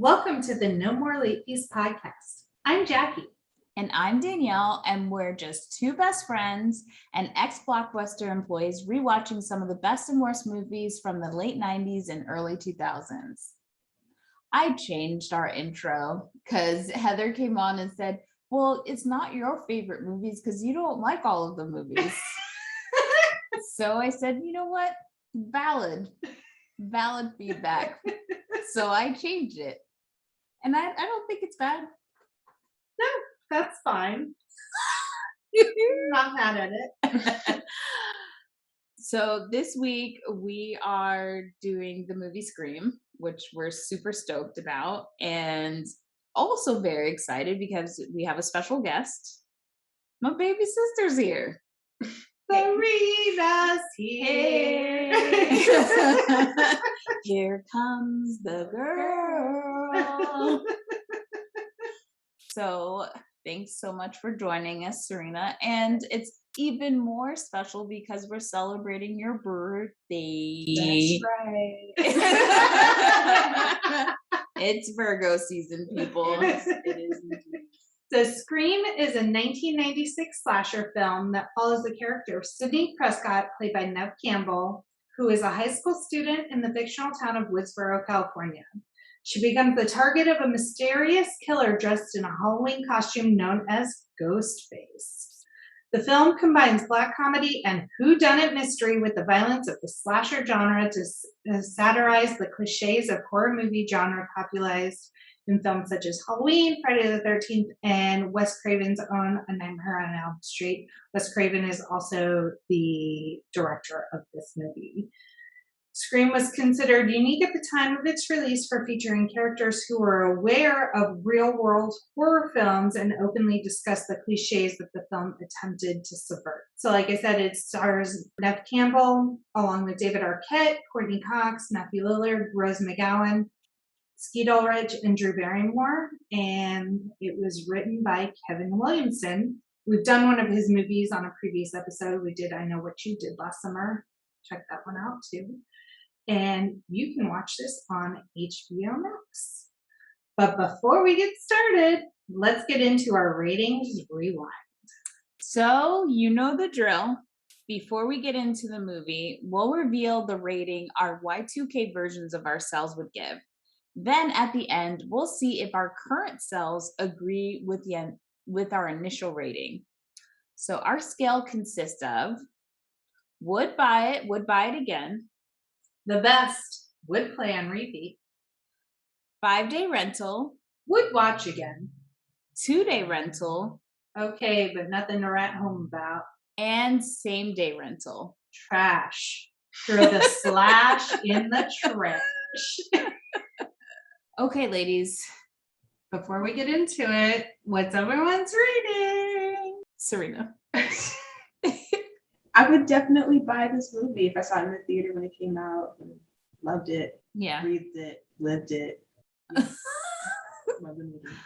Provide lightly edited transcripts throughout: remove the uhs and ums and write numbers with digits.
Welcome to the No More Late Fees podcast. I'm Jackie. And I'm Danielle, and we're just two best friends and ex-Blockbuster employees rewatching some of the best and worst movies from the late 90s and early 2000s. I changed our intro because Heather came on and said, well, it's not your favorite movies because you don't like all of the movies. So I said, you know what? Valid feedback. So I changed it. And I don't think it's bad. No, that's fine. Not mad at it. So this week we are doing the movie Scream, which we're super stoked about, and also very excited because we have a special guest. My baby sister's here. Serena's here. Here comes the girl. So thanks so much for joining us, Syrena. And it's even more special because we're celebrating your birthday. That's right. It's Virgo season, people. It is indeed. So Scream is a 1996 slasher film that follows the character of Sidney Prescott, played by Neve Campbell, who is a high school student in the fictional town of Woodsboro, California. She becomes the target of a mysterious killer dressed in a Halloween costume known as Ghostface. The film combines black comedy and whodunit mystery with the violence of the slasher genre to satirize the cliches of horror movie genre popularized in films such as Halloween, Friday the 13th, and Wes Craven's own A Nightmare on Elm Street. Wes Craven is also the director of this movie. Scream was considered unique at the time of its release for featuring characters who were aware of real-world horror films and openly discussed the cliches that the film attempted to subvert. So like I said, it stars Neve Campbell, along with David Arquette, Courtney Cox, Matthew Lillard, Rose McGowan, Skeet, Ulrich, and Drew Barrymore, and it was written by Kevin Williamson. We've done one of his movies on a previous episode. We did I Know What You Did last summer. Check that one out too. And you can watch this on HBO Max. But before we get started, let's get into our ratings rewind. So you know the drill. Before we get into the movie, we'll reveal the rating our Y2K versions of ourselves would give. Then at the end, we'll see if our current selves agree with our initial rating. So our scale consists of would buy it again. The best, would play on repeat. 5-day rental. Would watch again. 2-day rental. Okay, but nothing to write home about. And same-day rental. Trash. Throw the slash in the trash. Okay, ladies, before we get into it, what's everyone's rating? Syrena. I would definitely buy this movie if I saw it in the theater when it came out. And loved it. Yeah. Breathed it. Lived it. Love the movie.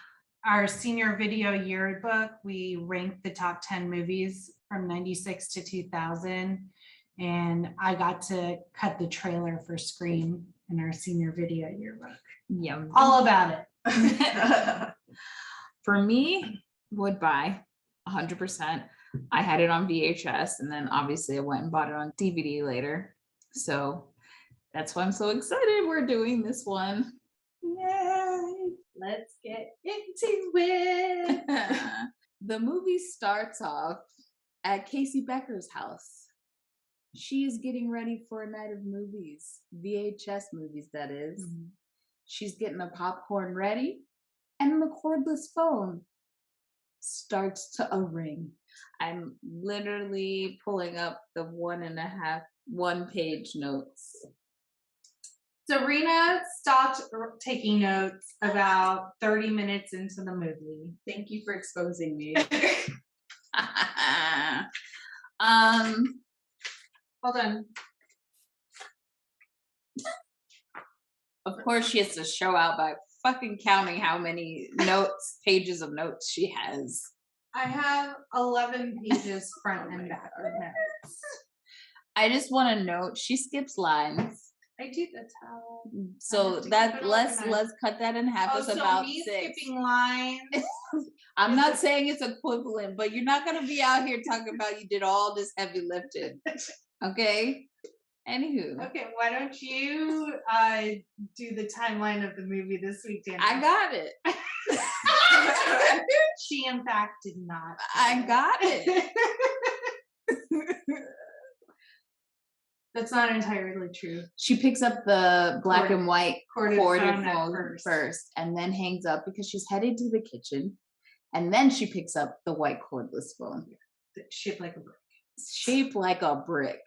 Our senior video yearbook, we ranked the top 10 movies from 96 to 2000. And I got to cut the trailer for Scream in our senior video yearbook. Yeah. All about it. For me, would buy 100%. I had it on VHS, and then obviously I went and bought it on DVD later. So that's why I'm so excited we're doing this one. Yay! Let's get into it. The movie starts off at Casey Becker's house. She is getting ready for a night of movies, VHS movies, that is. Mm-hmm. She's getting the popcorn ready, and the cordless phone starts to ring. I'm literally pulling up the 1.5 notes. Syrena stopped taking notes about 30 minutes into the movie. Thank you for exposing me. Hold on. Of course, she has to show out by fucking counting how many pages of notes she has. I have 11 pages front and back of notes. I just want to note she skips lines. I do the towel. So have to that keep it let's organized. cut that in half. It's so about me 6. skipping lines. I'm is not it- saying it's equivalent, but you're not gonna be out here talking about you did all this heavy lifting. Okay. Anywho. Okay, why don't you do the timeline of the movie this week, Danielle? I got it. She, in fact, did not. I got it. That's not entirely true. She picks up the black Corded- and white corded corded phone phone at first, and then hangs up because she's headed to the kitchen. And then she picks up the white cordless phone. Shaped like a brick. Shaped like a brick.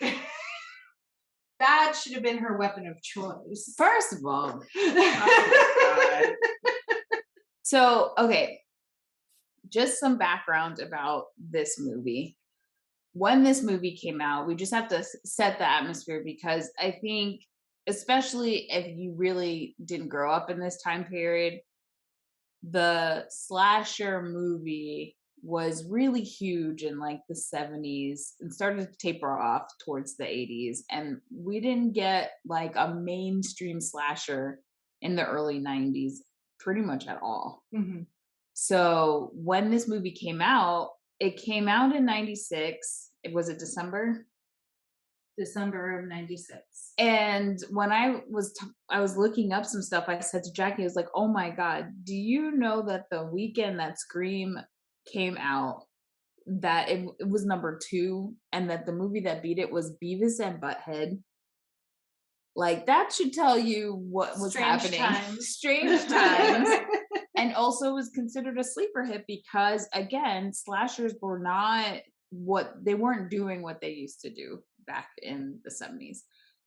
That should have been her weapon of choice. First of all. Oh, So, okay. Just some background about this movie. When this movie came out, we just have to set the atmosphere because I think, especially if you really didn't grow up in this time period, the slasher movie was really huge in like the 70s and started to taper off towards the 80s. And we didn't get like a mainstream slasher in the early 90s pretty much at all. Mm-hmm. So when this movie came out, it came out in 96. Was it December? December of 96. And when I was looking up some stuff, I said to Jackie, I was like, oh my God, do you know that the weekend that Scream came out, that it was number 2, and that the movie that beat it was Beavis and Butthead? Like, that should tell you what was happening. Strange times. And also was considered a sleeper hit because, again, slashers were they weren't doing what they used to do back in the 70s.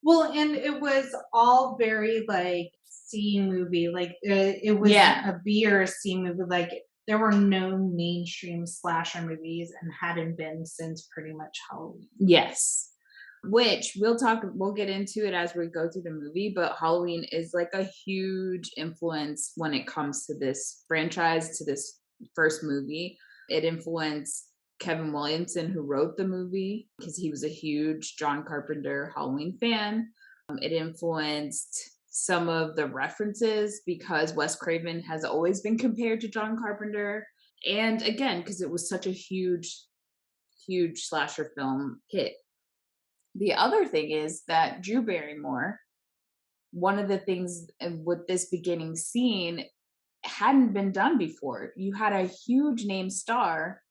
Well, and it was all very like C movie, like it was a B or a C movie. Like there were no mainstream slasher movies and hadn't been since pretty much Halloween. Yes, which we'll get into it as we go through the movie. But Halloween is like a huge influence when it comes to this franchise, to this first movie. It influenced Kevin Williamson, who wrote the movie, because he was a huge John Carpenter Halloween fan. It influenced some of the references because Wes Craven has always been compared to John Carpenter. And again, because it was such a huge slasher film hit. The other thing is that Drew Barrymore, one of the things with this beginning scene hadn't been done before. You had a huge name star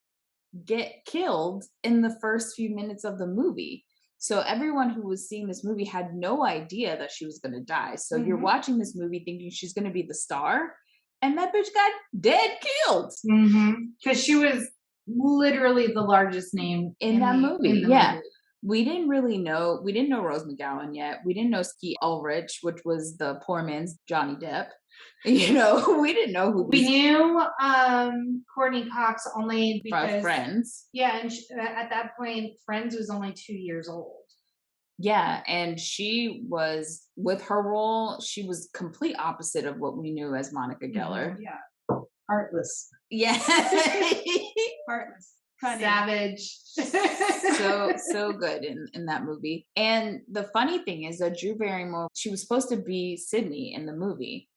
get killed in the first few minutes of the movie. So everyone who was seeing this movie had no idea that she was going to die. So you're watching this movie thinking she's going to be the star, and that bitch got dead killed. Because she was literally the largest name in that movie. Movie. We didn't know Rose McGowan yet. We didn't know Skeet Ulrich, which was the poor man's Johnny Depp. You know, we didn't know who. We knew Courtney Cox only because Friends. Yeah, and at that point, Friends was only 2 years old. Yeah, and she was, with her role, she was complete opposite of what we knew as Monica Geller. Yeah, heartless. Yeah, heartless. Savage. so good in that movie. And the funny thing is that Drew Barrymore, she was supposed to be Sidney in the movie.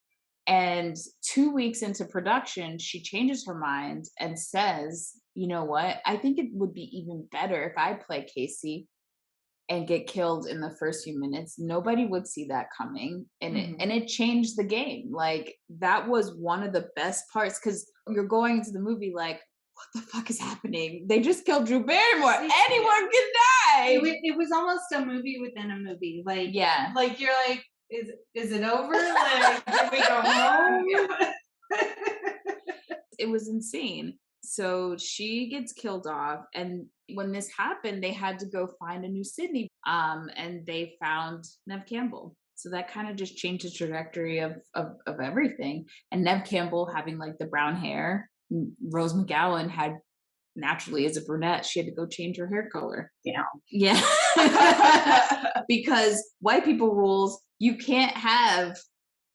And 2 weeks into production, she changes her mind and says, you know what? I think it would be even better if I play Casey and get killed in the first few minutes. Nobody would see that coming. And it changed the game. Like, that was one of the best parts, because you're going into the movie like, what the fuck is happening? They just killed Drew Barrymore. Anyone can die. It was almost a movie within a movie. Like, yeah. Like, you're like, is it over? Like, did we go home? It was insane. So she gets killed off, and when this happened, they had to go find a new Sidney. And they found Neve Campbell. So that kind of just changed the trajectory of everything. And Neve Campbell having like the brown hair. Rose McGowan had, naturally as a brunette, she had to go change her hair color. Yeah. Because white people rules, you can't have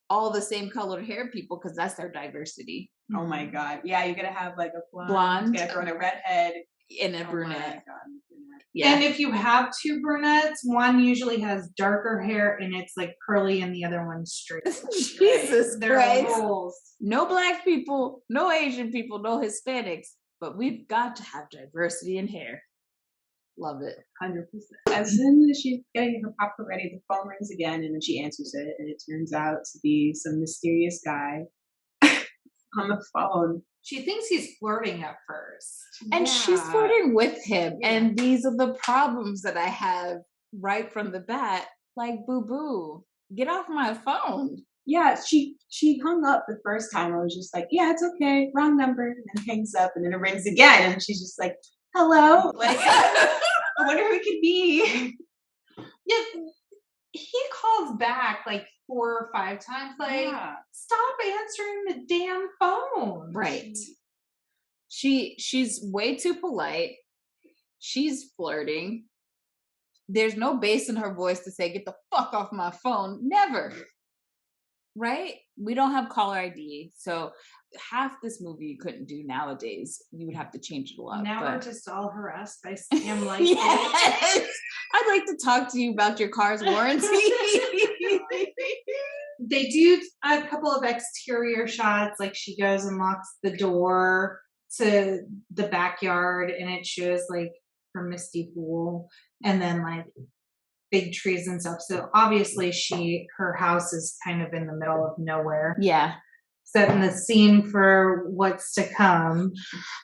all the same colored hair people because that's their diversity. Oh my God. Yeah, you're going to have like a blonde. Blonde. You got to throw in a redhead. And a brunette. Yeah. And if you have two brunettes, one usually has darker hair and it's like curly and the other one's straight. Jesus They're Christ. rules. No Black people, no Asian people, no Hispanics, but we've got to have diversity in hair. Love it. 100%. As soon as she's getting her popcorn ready, the phone rings again, and then she answers it, and it turns out to be some mysterious guy on the phone. She thinks he's flirting at first. And she's flirting with him. Yeah. And these are the problems that I have right from the bat. Like, boo-boo, get off my phone. Yeah, she hung up the first time. I was just like, yeah, it's okay, wrong number, and then hangs up, and then it rings again, and she's just like, hello, like, I wonder who it could be. Yeah, he calls back like 4 or 5 times, like, stop answering the damn phone. Right. She's way too polite. She's flirting. There's no bass in her voice to say, get the fuck off my phone. Never. Right? We don't have caller ID. So half this movie you couldn't do nowadays. You would have to change it a lot. Now but... we're just all harassed by scam like yes! I'd like to talk to you about your car's warranty. They do a couple of exterior shots, like she goes and locks the door to the backyard and it shows like her misty pool and then like big trees and stuff. So obviously her house is kind of in the middle of nowhere. Yeah. Setting the scene for what's to come.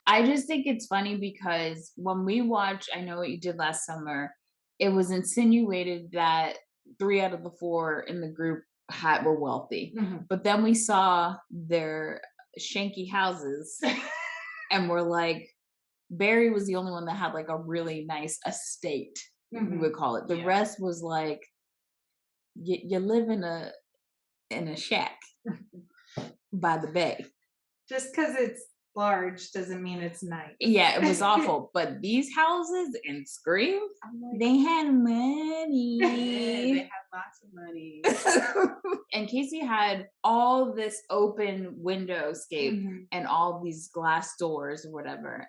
I just think it's funny because when we watch I Know What You Did Last Summer, it was insinuated that 3 out of the 4 in the group were wealthy. Mm-hmm. But then we saw their shanky houses and we're like, Barry was the only one that had like a really nice estate, we would call it. The rest was like, you live in a shack by the bay. Just because it's large doesn't mean it's nice. Yeah, it was awful. But these houses in Scream, Like, they had money. they had lots of money. And Casey had all this open windowscape and all these glass doors or whatever.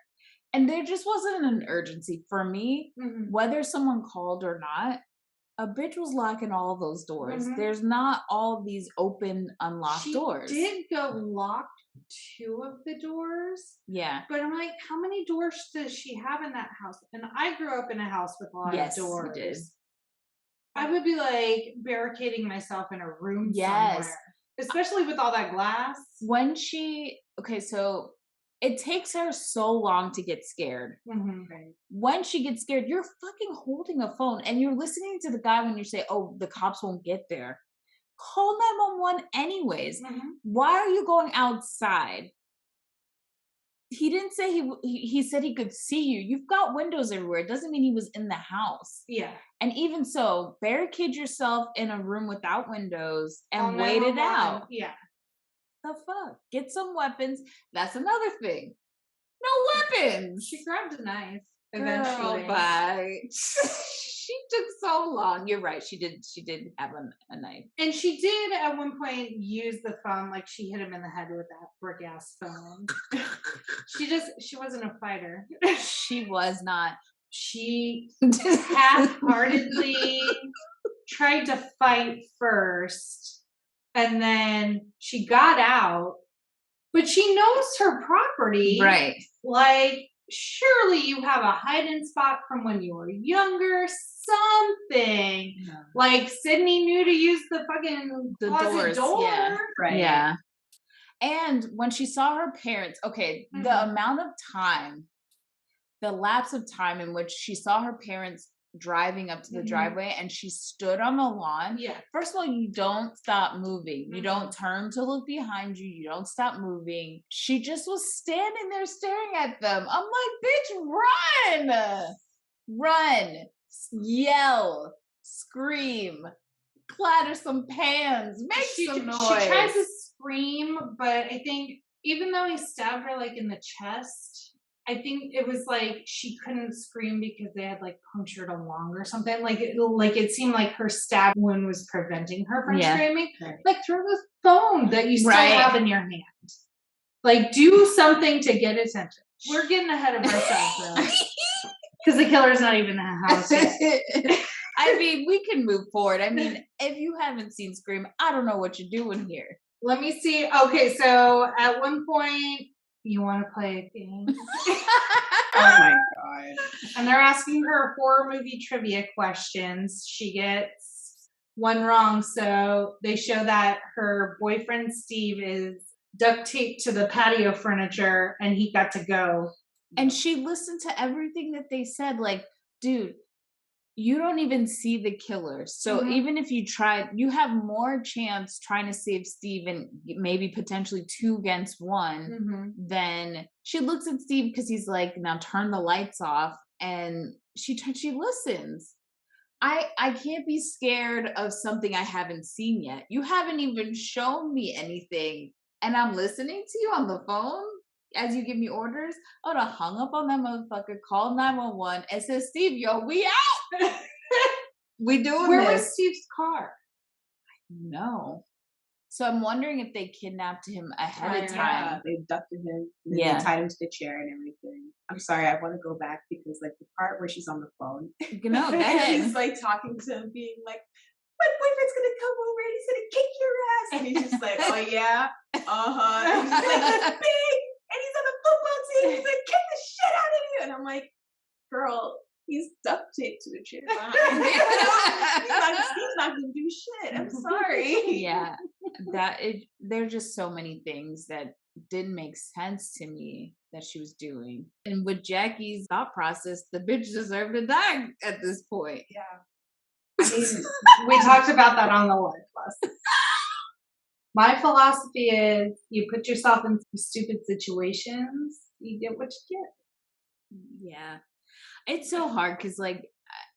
And there just wasn't an urgency for me, whether someone called or not. A bitch was locking all those doors. There's not all these open, unlocked doors. She did go lock 2 of the doors. Yeah. But I'm like, how many doors does she have in that house? And I grew up in a house with a lot of doors. You did. I would be like barricading myself in a room somewhere. Especially with all that glass. So it takes her so long to get scared. When she gets scared, you're fucking holding a phone and you're listening to the guy when you say, oh, the cops won't get there. Call 911 anyways. Why are you going outside? He didn't say he said he could see you. You've got windows everywhere. It doesn't mean he was in the house. Yeah. And even so, barricade yourself in a room without windows and wait it out. Yeah. The fuck? Get some weapons. That's another thing. No weapons. She grabbed a knife eventually. But she took so long. You're right. She did have a knife. And she did at one point use the phone, like she hit him in the head with that brick ass phone. She wasn't a fighter. She was not. She half-heartedly tried to fight first. And then she got out, but she knows her property. Right. Like, surely you have a hiding spot from when you were younger, something. No. Like, Sydney knew to use the fucking closet door. Yeah. Right. Yeah. And when she saw her parents, the amount of time, the lapse of time in which she saw her parents driving up to the driveway and she stood on the lawn. Yeah. First of all, you don't stop moving. You don't turn to look behind you. You don't stop moving. She just was standing there staring at them. I'm like, bitch, run! Run! Yell! Scream! Clatter some pans! Make some noise! She tries to scream, but I think even though he stabbed her like in the chest, I think it was like she couldn't scream because they had like punctured a lung or something. Like it seemed like her stab wound was preventing her from screaming. Right. Like throw the phone that you still have in your hand. Like do something to get attention. We're getting ahead of ourselves though. Because the killer's not even in the house yet. I mean, we can move forward. I mean, if you haven't seen Scream, I don't know what you're doing here. Let me see. Okay, so at one point, you want to play a game? Oh my God. And they're asking her horror movie trivia questions. She gets one wrong. So they show that her boyfriend, Steve, is duct taped to the patio furniture and he got to go. And she listened to everything that they said. Like, dude, you don't even see the killer. So even if you try, you have more chance trying to save Steve and maybe potentially 2 against 1 than she looks at Steve because he's like, now turn the lights off. And she listens. I can't be scared of something I haven't seen yet. You haven't even shown me anything. And I'm listening to you on the phone as you give me orders. I would have hung up on that motherfucker, called 911 and said, Steve, yo, we out. We doing Where this. was Steve's car? No. So I'm wondering if they kidnapped him ahead of time. Yeah, they abducted him. And Yeah. They tied him to the chair and everything. I'm sorry, I want to go back because like the part where she's on the phone. No, go ahead. He's like talking to him, being like, my boyfriend's gonna come over and he's gonna kick your ass. And he's just like, oh yeah? Uh-huh. And he's just like, he's big and he's on the football team. He's like, kick the shit out of you. And I'm like, girl, he's duct taped to a chair. He's not gonna do shit. I'm sorry. Yeah. There are just so many things that didn't make sense to me that she was doing. And with Jackie's thought process, the bitch deserved to die at this point. Yeah. I mean, we talked about that on the live class. My philosophy is you put yourself in stupid situations, you get what you get. Yeah. It's so hard because like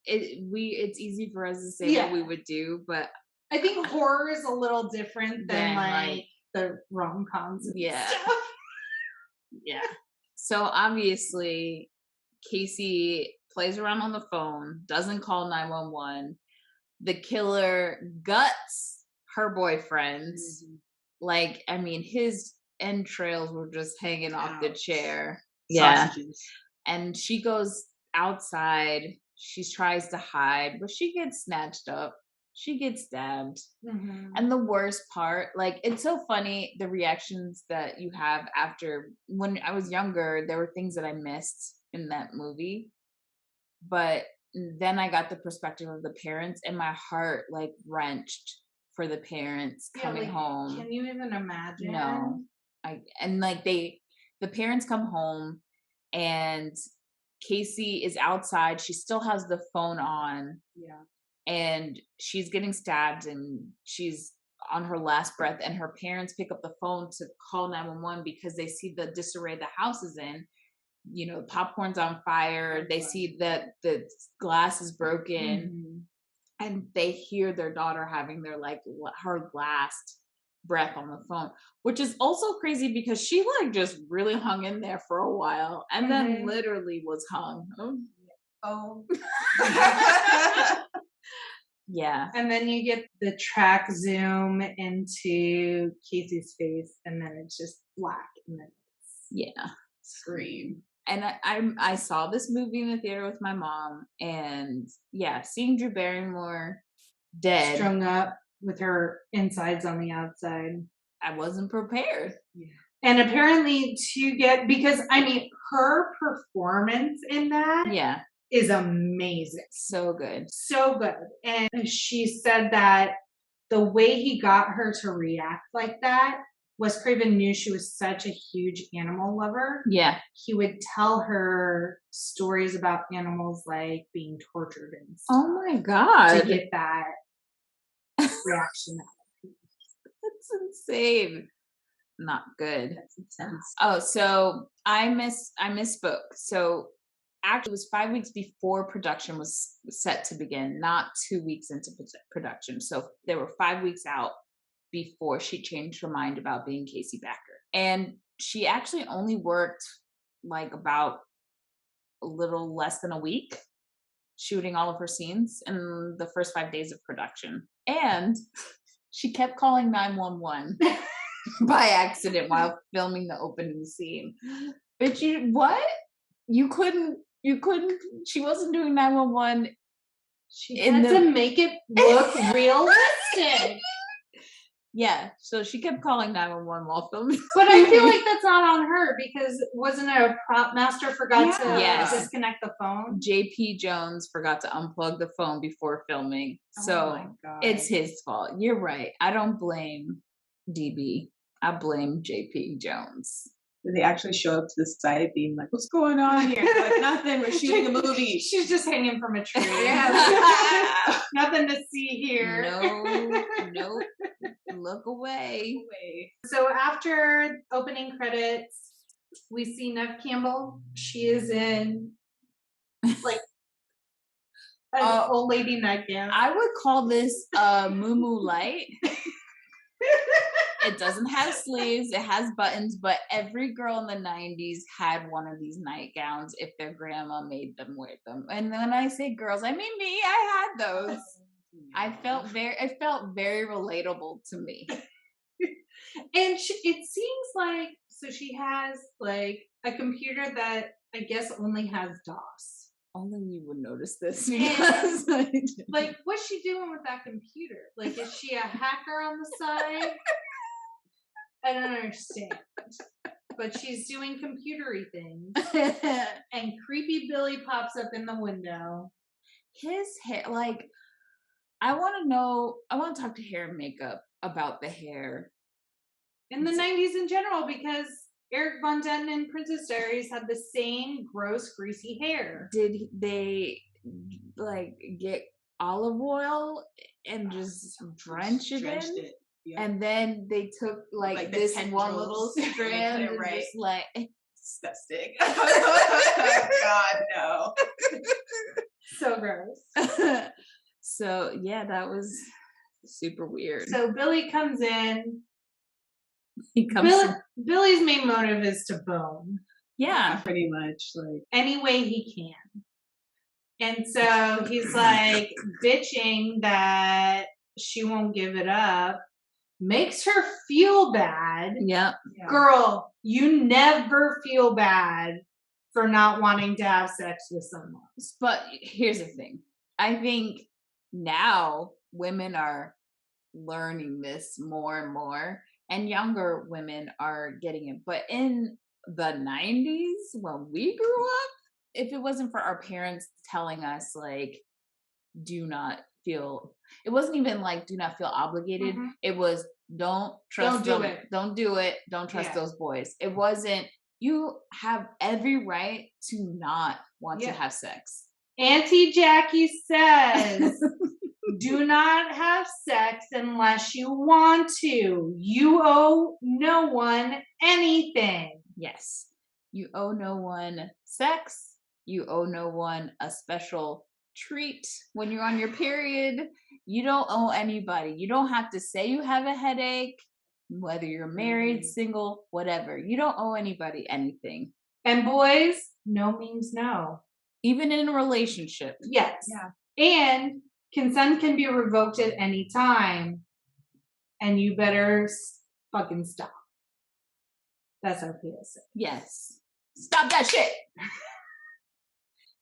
it's easy for us to say what we would do, but I think horror is a little different than like the rom-coms. Yeah. Yeah. So obviously Casey plays around on the phone, doesn't call 911. The killer guts her boyfriend. Like, I mean, his entrails were just hanging off the chair. Yeah. Sausages. And she goes outside. She tries to hide, but she gets snatched up. She gets stabbed. And the worst part, like, it's so funny, the reactions that you have after. When I was younger, there were things that I missed in that movie. But then I got the perspective of the parents, and my heart, like, wrenched for the parents coming home. Can you even imagine? No. The parents come home, and Casey is outside. She still has the phone on. Yeah. And she's getting stabbed and she's on her last breath, and her parents pick up the phone to call 911 because they see the disarray the house is in. You know, popcorn's on fire. They see that the glass is broken, and they hear their daughter having her last breath on the phone, which is also crazy because she like just really hung in there for a while and then literally was hung. Oh. Yeah. And then you get the track zoom into Casey's face, and then it's just black. And then Scream. And I saw this movie in the theater with my mom, and seeing Drew Barrymore dead, strung up with her insides on the outside. I wasn't prepared. Yeah. And apparently because I mean, her performance in that is amazing. So good. So good. And she said that the way he got her to react like that, Wes Craven knew she was such a huge animal lover. Yeah. He would tell her stories about animals like being tortured and stuff. Oh my God. To get that reaction out of people. That's insane. Not good. That's intense. Oh, so I misspoke. So actually, it was 5 weeks before production was set to begin, not 2 weeks into production. So they were 5 weeks out before she changed her mind about being Casey Becker. And she actually only worked like about a little less than a week shooting all of her scenes in the first 5 days of production. And she kept calling 911 by accident while filming the opening scene. But what? You couldn't You couldn't. She wasn't doing 911. She had to make it look realistic. Yeah, so she kept calling 911 while filming. But I feel like that's not on her because wasn't it a prop master forgot to Yes. disconnect the phone? JP Jones forgot to unplug the phone before filming. So God. it's his fault. You're right. I don't blame DB. I blame JP Jones. Did they actually show up to the site being like, what's going on here? They're like, nothing, we're shooting a movie. She's just hanging from a tree. Yeah. Nothing to see here. Nope. Look away. So after opening credits, we see Neve Campbell. She is in like an old lady nightgown. I would call this Moo Light. It doesn't have sleeves, it has buttons, but every girl in the 90s had one of these nightgowns if their grandma made them wear them. And when I say girls, I mean me. I had those. It felt very relatable to me. And it seems like, so she has like a computer that I guess only has DOS. Only you would notice this. Because, like, what's she doing with that computer? Like, is she a hacker on the side? I don't understand. But she's doing computery things. And creepy Billy pops up in the window. His hair, like, I want to talk to hair and makeup about the hair. In the 90s in general, because Eric Von Detten in Princess Diaries had the same gross, greasy hair. Did they, like, get olive oil and just drench it in? Yeah. And then they took like this one little strand and right. just like Disgusting. God, no. So gross. So yeah, that was super weird. So Billy comes in. Billy's main motive is to bone. Yeah, pretty much. Like any way he can. And so he's like bitching that she won't give it up. Makes her feel bad. Yep. Yeah. Girl, you never feel bad for not wanting to have sex with someone. But here's the thing. I think now women are learning this more and more, and younger women are getting it. But in the 90s, when we grew up, if it wasn't for our parents telling us, like, do not feel, it wasn't even like do not feel obligated. Mm-hmm. It was don't trust them. Don't do it. Don't trust those boys. It wasn't, you have every right to not want to have sex. Auntie Jackie says, do not have sex unless you want to. You owe no one anything. Yes. You owe no one sex. You owe no one a special treat when you're on your period. You don't owe anybody. You don't have to say you have a headache, whether you're married, single, whatever. You don't owe anybody anything. And boys, no means no. Even in a relationship. Yes. Yeah. And consent can be revoked at any time. And you better fucking stop. That's our PSA. Yes. Stop that shit.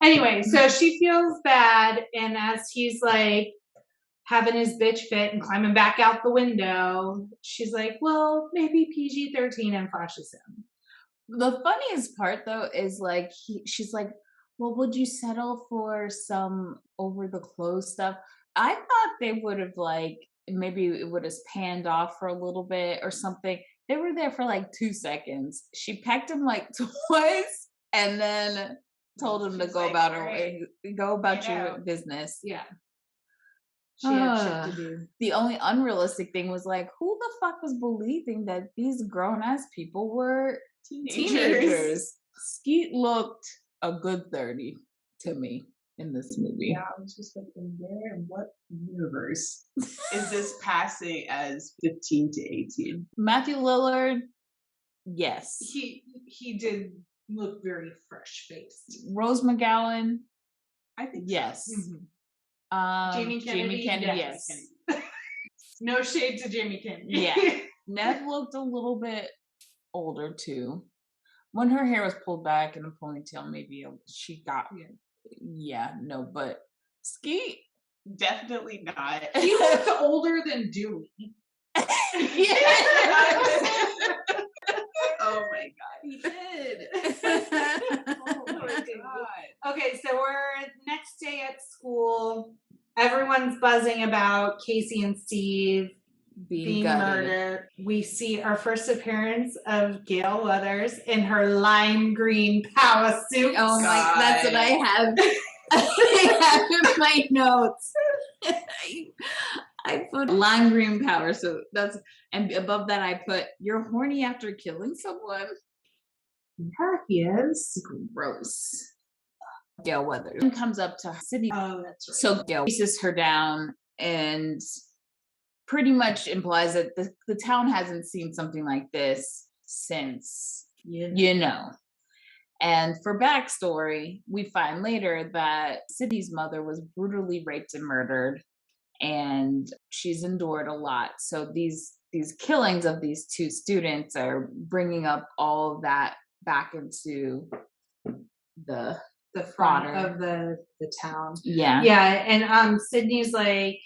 Anyway, so she feels bad, and as he's like having his bitch fit and climbing back out the window, she's like, well, maybe PG-13, and flashes him. The funniest part, though, is like, she's like, well, would you settle for some over-the-clothes stuff? I thought they would have, like, maybe it would have panned off for a little bit or something. They were there for like 2 seconds. She pecked him like twice and then told him to go about her way. Go about your business. Yeah. She had shit to do. The only unrealistic thing was like, who the fuck was believing that these grown-ass people were teenagers? Skeet looked a good 30 to me in this movie. Yeah, I was just like, where in what universe is this passing as 15 to 18? Matthew Lillard, yes. He did look very fresh-faced. Rose McGowan, I think yes. So. Jamie Kennedy, yes. No shade to Jamie Kennedy. Yeah. Neve looked a little bit older too. When her hair was pulled back in a ponytail, maybe she got, but Skeet. Definitely not. He looked older than Dewey. Oh my God, he did. Oh my God. Okay, so we're next day at school. Everyone's buzzing about Casey and Steve being murdered. We see our first appearance of Gail Weathers in her lime green power suit. Oh my, that's what I have. I have in my notes. I put lime green power suit. And above that I put, you're horny after killing someone. Her he is. Gross. Gail Weathers comes up to Sidney. Oh, that's right. So Gail chases her down and pretty much implies that the town hasn't seen something like this since, you know. And for backstory, we find later that Sidney's mother was brutally raped and murdered, and she's endured a lot. So these killings of these two students are bringing up all of that back into the front of the town. Yeah. Yeah, and Sidney's like,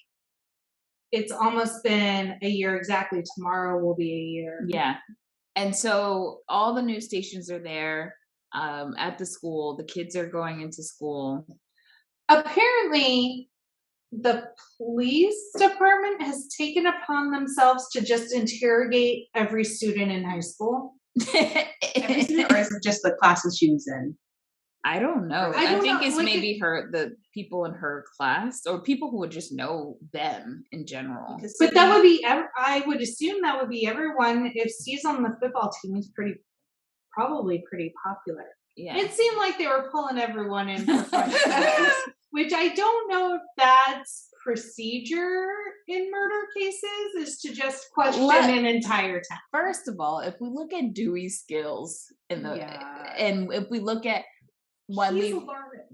it's almost been a year exactly. Tomorrow will be a year. Yeah. And so all the news stations are there at the school. The kids are going into school. Apparently, the police department has taken upon themselves to just interrogate every student in high school. Every student, or is it just the classes she was in? I don't know. I think know, it's like maybe the people in her class, or people who would just know them in general. But that would be, I would assume that would be everyone. If Steve's on the football team, he's probably pretty popular. Yeah. It seemed like they were pulling everyone in for questions, which I don't know if that's procedure in murder cases, is to just question an entire town. First of all, if we look at Dewey's skills and if we look at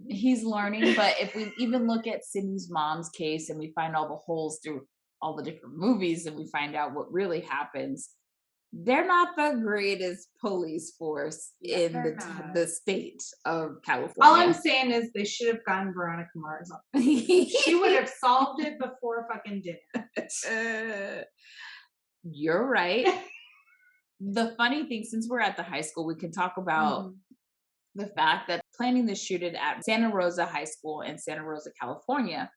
he's learning, but if we even look at Sidney's mom's case and we find all the holes through all the different movies and we find out what really happens, they're not the greatest police force in the state of California. All I'm saying is they should have gotten Veronica Mars on. She would have solved it before fucking dinner. You're right. The funny thing, since we're at the high school, we can talk about the fact that planning the shooting at Santa Rosa High School in Santa Rosa, California,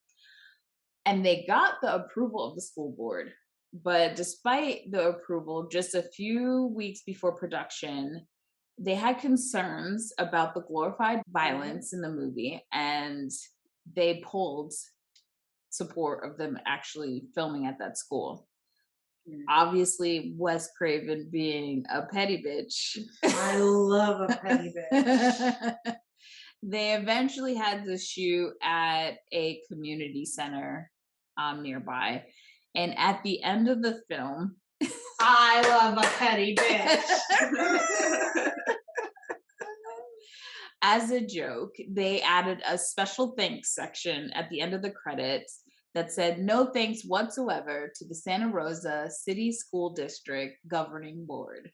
and they got the approval of the school board. But despite the approval, just a few weeks before production, they had concerns about the glorified violence in the movie, and they pulled support of them actually filming at that school. Obviously, Wes Craven being a petty bitch. I love a petty bitch. They eventually had to shoot at a community center nearby. And at the end of the film, I love a petty bitch. As a joke, they added a special thanks section at the end of the credits that said, "No thanks whatsoever to the Santa Rosa City School District Governing Board."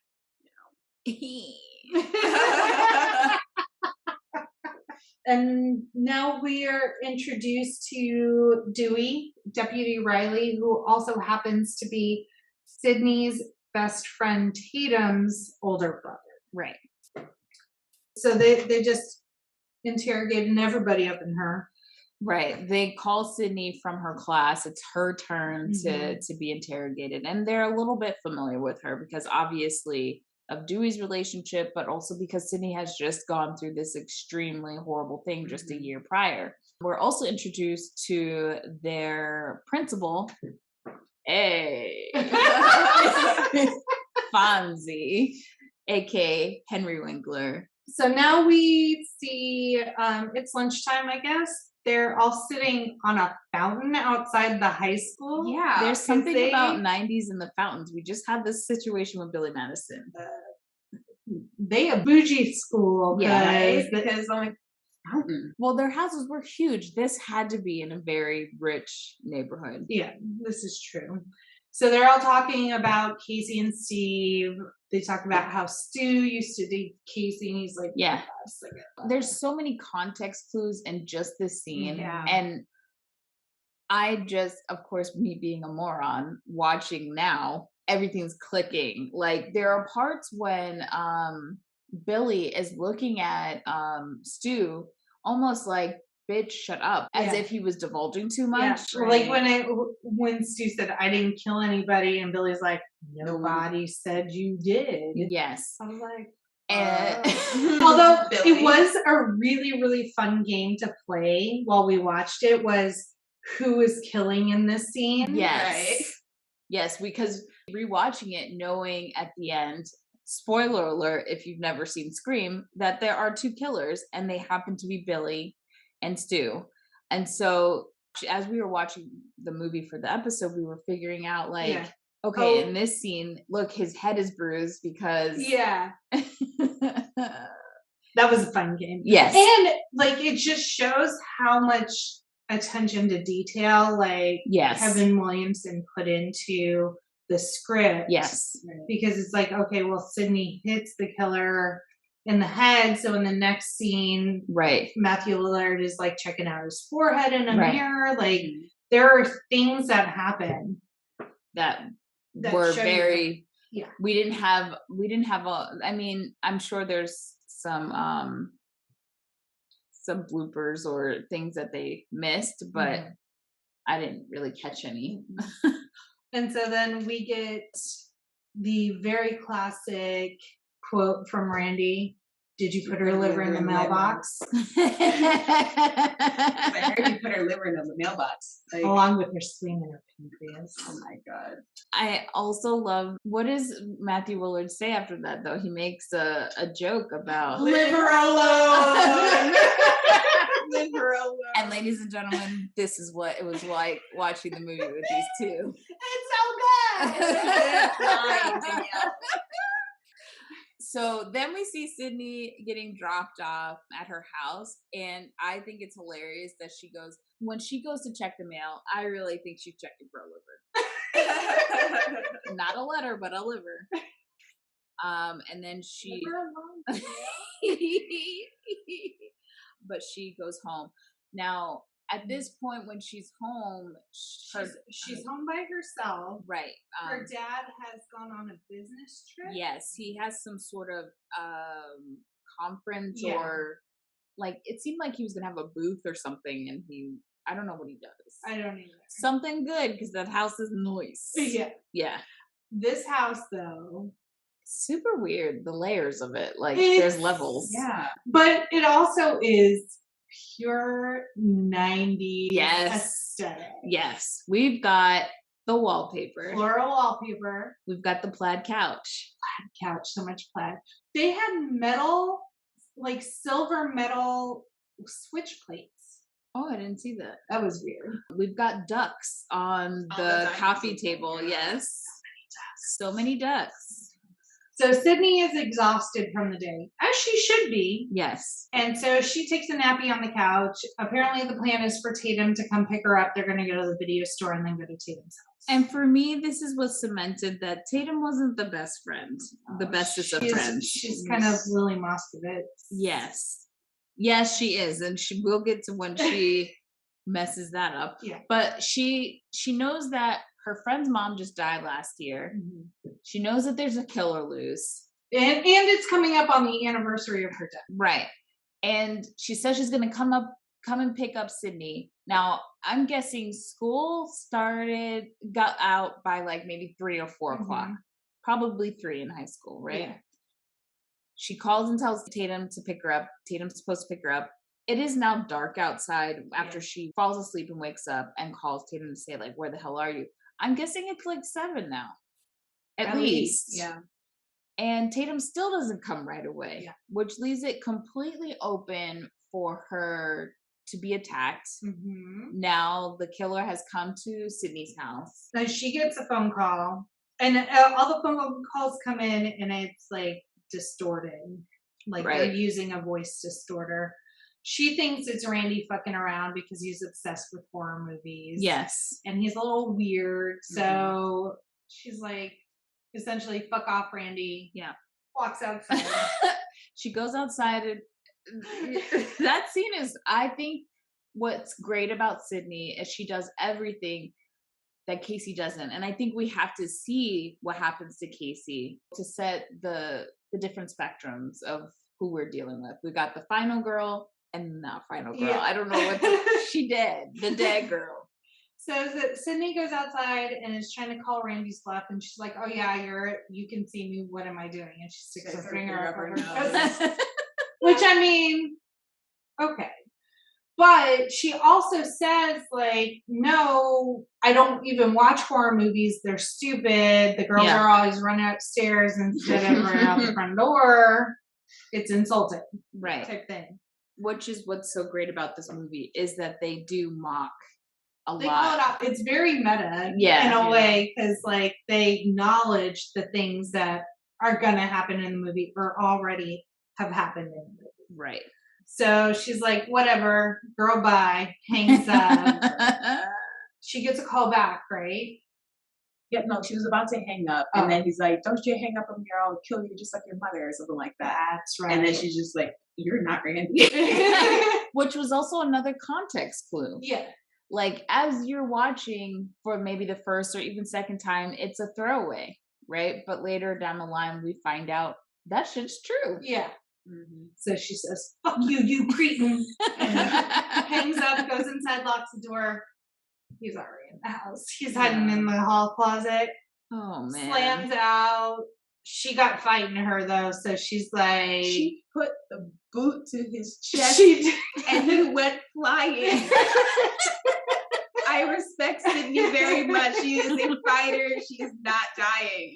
And now we are introduced to Dewey, Deputy Riley, who also happens to be Sidney's best friend Tatum's older brother. Right. So they just interrogated everybody up in her. Right. They call Sidney from her class. It's her turn to be interrogated. And they're a little bit familiar with her because obviously of Dewey's relationship, but also because Sidney has just gone through this extremely horrible thing just a year prior. We're also introduced to their principal, Fonzie, aka Henry Winkler. So now we see it's lunchtime, I guess. They're all sitting on a fountain outside the high school. Yeah, there's something about 90s and the fountains. We just had this situation with Billy Madison. They a bougie school, yeah, because like fountain. Well, their houses were huge. This had to be in a very rich neighborhood. Yeah, this is true. So they're all talking about Casey and Steve. They talk about how Stu used to date Casey, and he's like, Yeah. "Yes, like, There's so many context clues in just this scene. Yeah. And I just, of course, me being a moron, watching now, everything's clicking. Like there are parts when Billy is looking at Stu almost like, bitch, shut up, as if he was divulging too much. Yeah. Like when Stu said, I didn't kill anybody, and Billy's like, nobody said you did. Yes. I was like, And although Billy. it was a really, really fun game to play while we watched it, was who is killing in this scene. yes. Right. Yes, because rewatching it, knowing at the end, spoiler alert, if you've never seen Scream, that there are two killers and they happen to be Billy and Stu. And so as we were watching the movie for the episode, we were figuring out like, Yeah. okay, in this scene, look, his head is bruised because Yeah. That was a fun game. Yes. And like it just shows how much attention to detail like Yes. Kevin Williamson put into the script. Yes. Because it's like, okay, well, Sidney hits the killer in the head, so in the next scene, Right. Matthew Lillard is like checking out his forehead in a Right. mirror. Like there are things that happen That that were show very you. Yeah. we didn't have I mean, I'm sure there's some bloopers or things that they missed, but Mhm. I didn't really catch any. And so then we get the very classic quote from Randy. Did you put her liver in the mailbox? I heard you put her liver in the mailbox. Like, Along with her spleen and her pancreas. oh my god. I also love, what does Matthew Willard say after that though? He makes a joke about Leave her alone. Leave her alone. and ladies and gentlemen, this is what it was like watching the movie with these two. It's so good. Fine, Danielle. So then we see Sydney getting dropped off at her house, and I think it's hilarious that when she goes to check the mail, I really think she's checking for a liver. Not a letter, but a liver. And then she but she goes home. Now, at this point when she's home, She's home by herself. right. Her dad has gone on a business trip. Yes, he has some sort of conference Yeah. or like it seemed like he was gonna have a booth or something, and I don't know what he does. I don't either. Something good because that house is nice. Yeah. Yeah. This house though, Super weird, the layers of it. Like It's- there's levels. Yeah. but it also is pure 90s Yes. aesthetic. Yes. We've got the wallpaper. Floral wallpaper, We've got the plaid couch. couch, so much plaid. They had metal, like silver metal switch plates. Oh, I didn't see that. That was weird. We've got ducks on the the dining coffee table. table. Yes. So many ducks. So Sydney is exhausted from the day, as she should be. Yes. And so she takes a nappy on the couch. Apparently the plan is for Tatum to come pick her up. They're going to go to the video store and then go to Tatum's house. And for me, this is what cemented that Tatum wasn't the best friend, the bestest of friends. She's kind of Lily Moscovitz. Yes. Yes, she is. And she will get to when she messes that up. Yeah. But she knows that her friend's mom just died last year. Mm-hmm. She knows that there's a killer loose. And it's coming up on the anniversary of her death. Right. And she says she's going to come and pick up Sydney. Now, I'm guessing school got out by like maybe 3 or 4 o'clock. Probably 3 in high school, right? Yeah. She calls and tells Tatum to pick her up. Tatum's supposed to pick her up. It is now dark outside after she falls asleep and wakes up and calls Tatum to say, like, where the hell are you? I'm guessing it's like 7 now. At least. Yeah. And Tatum still doesn't come right away, Yeah. which leaves it completely open for her to be attacked. Mm-hmm. Now the killer has come to Sydney's house. So she gets a phone call, and all the phone calls come in, and it's like distorted. Like they're Right. using a voice distorter. she thinks it's Randy fucking around because he's obsessed with horror movies. Yes. And he's a little weird. So she's like, essentially, fuck off, Randy. Yeah. Walks outside. She goes outside. And that scene is, I think, what's great about Sidney is she does everything that Casey doesn't. And I think we have to see what happens to Casey to set the different spectrums of who we're dealing with. We got the final girl and not final girl. I don't know what she did. The dead girl. So Sidney goes outside and is trying to call Randy's bluff, and she's like, "Oh yeah, you can see me. What am I doing?" And she sticks her finger up her nose. Which, I mean, okay. But she also says, like, no, I don't even watch horror movies. They're stupid. The girls are always running upstairs instead of running out the front door. It's insulting. Right. Type thing. Which is what's so great about this movie is that they do mock They lot. call it out. It's very meta in a way, because like they acknowledge the things that are going to happen in the movie or already have happened in the movie. Right. So she's like, whatever, girl, bye, hangs up. She gets a call back, right? Yeah, no, she was about to hang up. And then he's like, don't you hang up on me or I'll kill you just like your mother or something like that. That's right. And then she's just like, you're not Randy. Which was also another context clue. Yeah. Like, as you're watching for maybe the first or even second time, it's a throwaway, right? But later down the line, we find out that shit's true. Yeah. Mm-hmm. So she says, fuck you, you cretin. And hangs up, goes inside, locks the door. He's already in the house. He's hiding in the hall closet. Oh, man. Slams out. She got fighting her, though, so she's like... She put the boot to his chest She did. and he went flying. I respect Sidney very much. She is a fighter. She is not dying.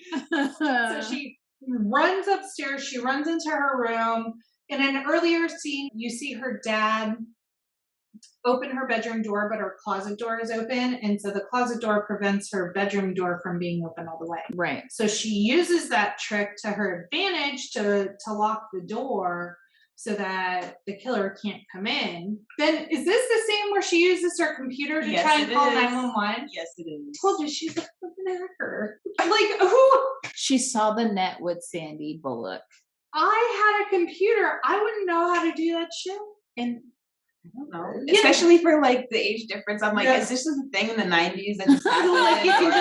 So she runs upstairs. She runs into her room. In an earlier scene, you see her dad open her bedroom door, but her closet door is open. And so the closet door prevents her bedroom door from being open all the way. Right. So she uses that trick to her advantage to lock the door so that the killer can't come in. Then is this the same where she uses her computer to try and call 911? Yes, it is. Told you she's a fucking hacker. Like, who? She saw the net with Sandy Bullock. I had a computer. I wouldn't know how to do that shit. And I don't know. Especially for like the age difference. I'm like, is this just a thing in the 90s that just happened? Like you can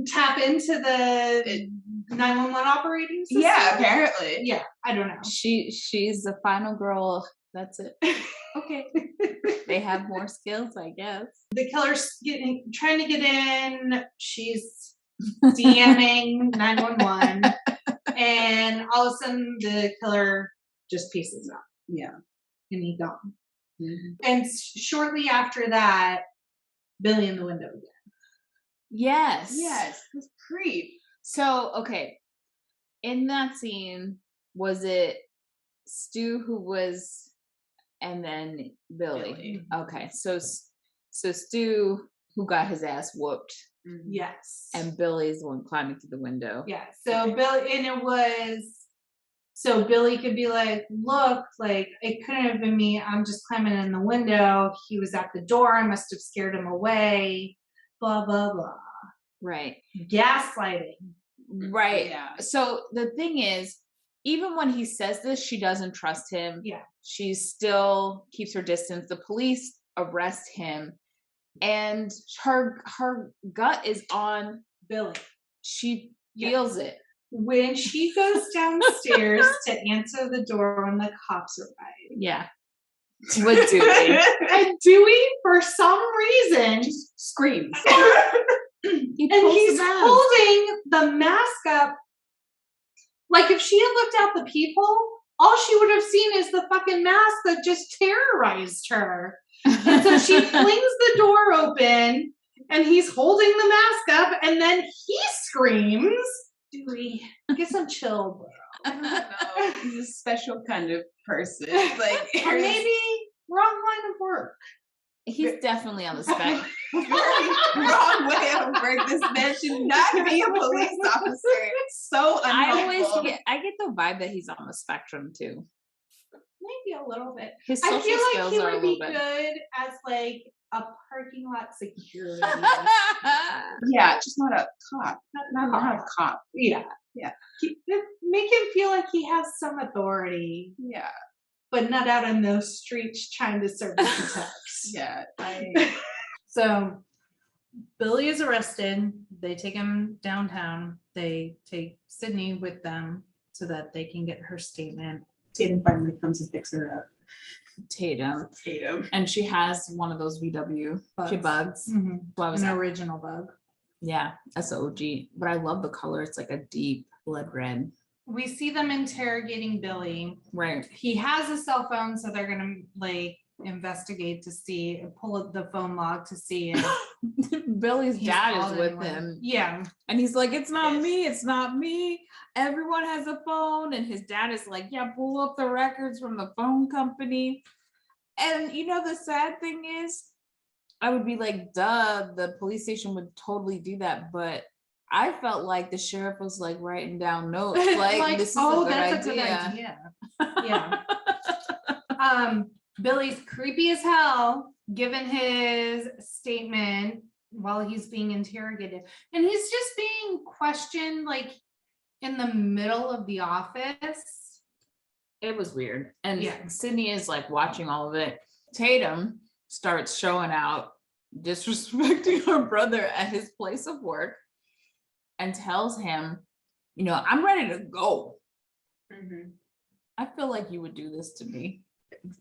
just tap into the 911 operating system? Yeah, apparently. Yeah, I don't know. She's the final girl. That's it. Okay. They have more skills, I guess. The killer's trying to get in. She's DMing 911. And all of a sudden, the killer just pieces out. Yeah. And he's gone. Mm-hmm. And shortly after that, Billy in the window again. Yes. Yes. This creep. So, okay. In that scene, was it Stu who was, and then Billy? Okay. So Stu who got his ass whooped. Mm-hmm. Yes. And Billy's the one climbing through the window. Yeah. So Billy could be like, look, like, it couldn't have been me. I'm just climbing in the window. He was at the door. I must have scared him away. Blah, blah, blah. Right. Gaslighting. Right. Yeah. So the thing is, even when he says this, she doesn't trust him. Yeah. She still keeps her distance. The police arrest him. And her gut is on Billy. She feels it. When she goes downstairs to answer the door when the cops arrive. Yeah. With Dewey. And Dewey, for some reason, just screams. He's holding the mask up. Like, if she had looked at the people, all she would have seen is the fucking mask that just terrorized her. And so she flings the door open, and he's holding the mask up, and then he screams. Dewey, get some chill, bro. I don't know. He's a special kind of person. Like, or maybe wrong line of work. He's definitely on the spectrum. Wrong way of work. This man should not be a police officer. It's so unhelpful. I get the vibe that he's on the spectrum too. Maybe a little bit. His I social feel like skills he are a would be little bit. good as like a parking lot security. Yeah, just not a cop. Not a cop. Yeah. Yeah. Make him feel like he has some authority, Yeah. but not out on those streets trying to service the text. Yeah. So Billy is arrested. They take him downtown. They take Sidney with them so that they can get her statement. Tatum finally comes and picks her up. Tatum. Tatum. And she has one of those VW bugs. Mm-hmm. What was An that? original bug. Yeah, that's the OG. But I love the color. It's like a deep blood red. We see them interrogating Billy. Right. He has a cell phone, so they're gonna like investigate to see, pull up the phone log to see if Billy's he's dad called is with anyone. him. Yeah. And he's like, it's not me. It's not me. Everyone has a phone. And his dad is like, yeah, pull up the records from the phone company. And you know, the sad thing is, I would be like, duh, the police station would totally do that. But I felt like the sheriff was like writing down notes. Like, this is a good idea. Yeah. Billy's creepy as hell, given his statement while he's being interrogated. And he's just being questioned like in the middle of the office. It was weird. And Yeah. Sydney is like watching all of it. Tatum starts showing out, disrespecting her brother at his place of work, and tells him, you know, I'm ready to go. Mm-hmm. I feel like you would do this to me.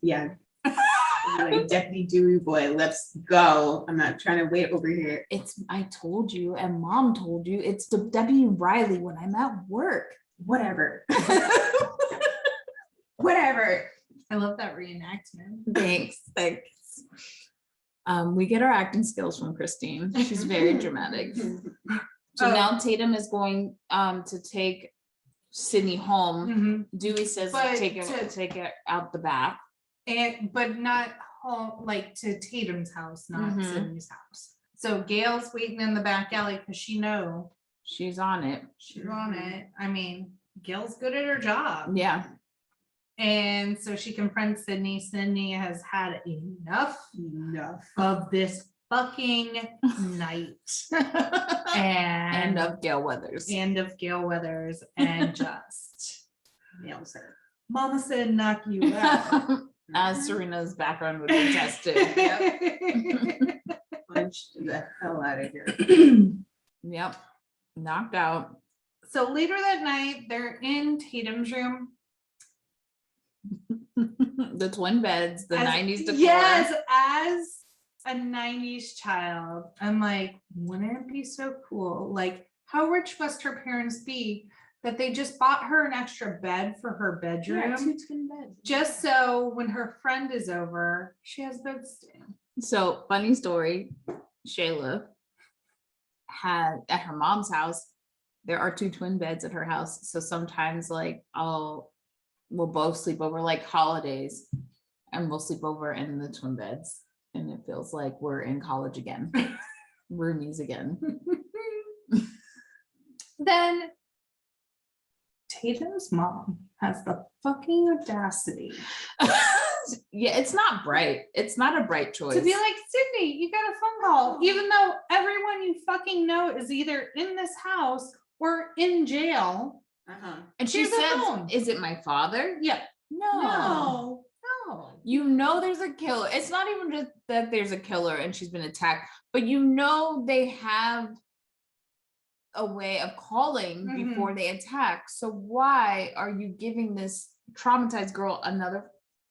Yeah. Like, Deputy Dewey boy, let's go. I'm not trying to wait over here. I told you, and Mom told you, it's the W. Riley when I'm at work. Whatever. Whatever. I love that reenactment. Thanks. We get our acting skills from Christine. She's very dramatic. So now Tatum is going to take Sydney home. Mm-hmm. Dewey says But take it out the back. But not home, like to Tatum's house, not Mhm. Sydney's house. So Gail's waiting in the back alley because she knows She's on it. she's on it. I mean, Gail's good at her job. Yeah. And so she confronts Sydney. Sydney has had enough of this fucking night. And of Gail Weathers. And of Gail Weathers. And just nails her. Mama said knock you out. As Serena's background would attest to. Yep. Punched the hell out of here. Yep. Knocked out. So later that night, they're in Tatum's room. The twin beds, the 90s decor. Yes, as a 90s child, I'm like, wouldn't it be so cool? Like, how rich must her parents be that they just bought her an extra bed for her bedroom? Yeah, 2 twin beds. Just so when her friend is over, she has beds too. So, funny story, Shayla had at her mom's house, there are 2 twin beds at her house. So sometimes like we'll both sleep over like holidays, and we'll sleep over in the twin beds. And it feels like we're in college again. Roomies again. Then Tatum's mom has the fucking audacity Yeah, it's not bright. It's not a bright choice. to be like, Sydney, you got a phone call, even though everyone you fucking know is either in this house or in jail. and she Here's the says, phone. is it my father? Yeah. No. No. You know there's a killer. It's not even just that there's a killer and she's been attacked, but you know they have a way of calling Mhm. before they attack. So why are you giving this traumatized girl another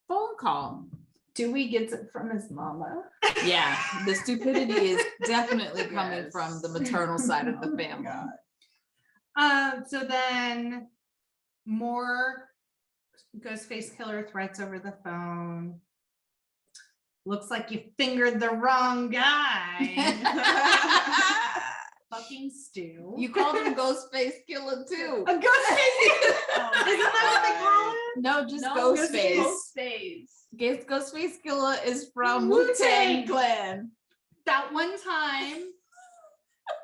phone call? Dewey gets it from his mama. Yeah, the stupidity is definitely coming Yes. from the maternal side of the family. So then more Ghostface killer threats over the phone. Looks like you fingered the wrong guy. Fucking Stu. You called him Ghostface Killer too. A Ghostface. Isn't that what they call it? No, just No, Ghostface. Ghostface. Ghostface Killer is from Wu-Tang Wu-Tang Clan. That one time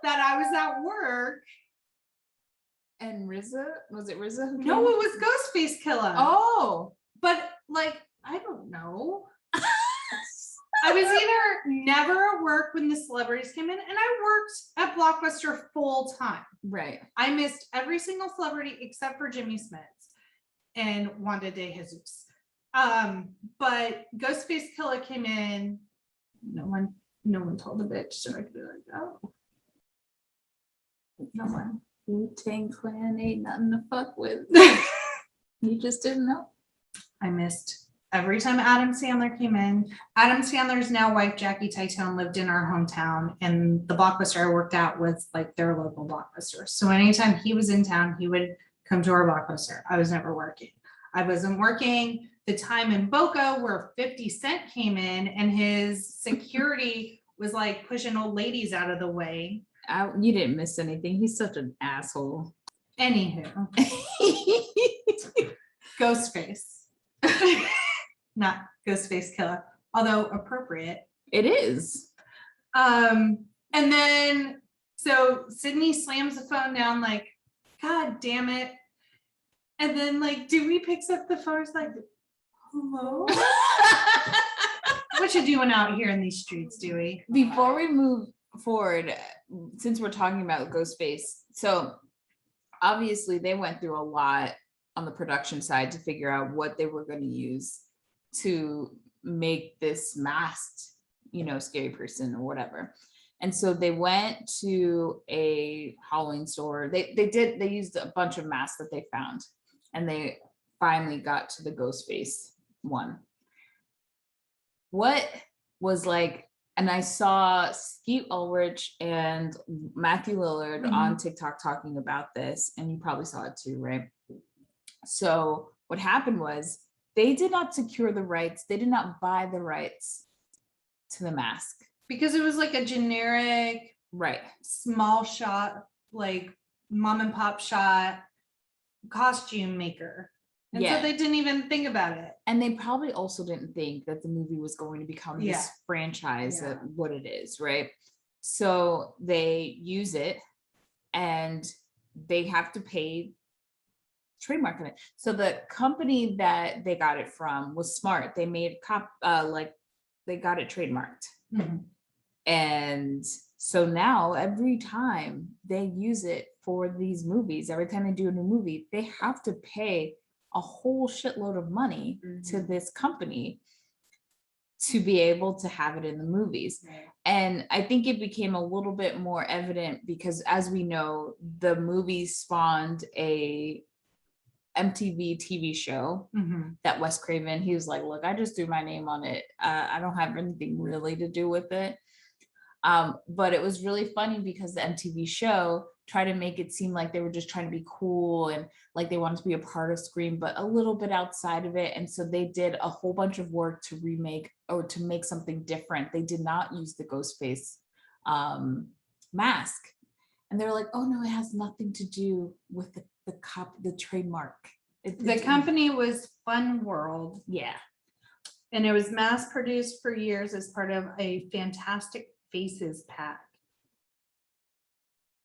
that I was at work. And RZA, was it RZA? No, it was Ghostface Killer. Oh, But like, I don't know. I was either never at work when the celebrities came in, and I worked at Blockbuster full time. Right. I missed every single celebrity except for Jimmy Smits and Wanda de Jesus. But Ghostface Killer came in. No one told a bitch, so I could be like, oh. No one. Wu-Tang Clan ain't nothing to fuck with. You just didn't know. I missed every time Adam Sandler came in. Adam Sandler's now wife, Jackie Titone, lived in our hometown, and the Blockbuster I worked at was like their local Blockbuster. So anytime he was in town, he would come to our Blockbuster. I was never working. I wasn't working the time in Boca where 50 Cent came in and his security was like pushing old ladies out of the way. You didn't miss anything. He's such an asshole. Anywho, Ghostface. Not Ghostface Killer, although appropriate. It is. And then so Sydney slams the phone down like, God damn it. And then like Dewey picks up the phone, is like, hello? What you doing out here in these streets, Dewey? Before we move forward, since we're talking about Ghostface, so obviously they went through a lot on the production side to figure out what they were going to use to make this masked, scary person or whatever. And so they went to a Halloween store. They used a bunch of masks that they found, and they finally got to the Ghostface one. What was like, and I saw Skeet, Ulrich, and Matthew Lillard on TikTok talking about this, and you probably saw it too, right? So what happened was they did not secure the rights. They did not buy the rights to the mask. Because it was like a generic, right, small shop, like mom and pop shop costume maker. And so they didn't even think about it. And they probably also didn't think that the movie was going to become this franchise of what it is, right? So they use it and they have to pay trademark on it. So the company that they got it from was smart. They made they got it trademarked. Mm-hmm. And so now every time they use it for these movies, every time they do a new movie, they have to pay a whole shitload of money to this company to be able to have it in the movies. Right. And I think it became a little bit more evident because, as we know, the movie spawned a MTV TV show that Wes Craven, he was like, look, I just threw my name on it. I don't have anything really to do with it. But it was really funny because the MTV show tried to make it seem like they were just trying to be cool and like they wanted to be a part of Scream, but a little bit outside of it. And so they did a whole bunch of work to remake or to make something different. They did not use the Ghostface mask. And they're like, oh no, it has nothing to do with the trademark. The company was Fun World. Yeah. And it was mass produced for years as part of a Fantastic Faces pack.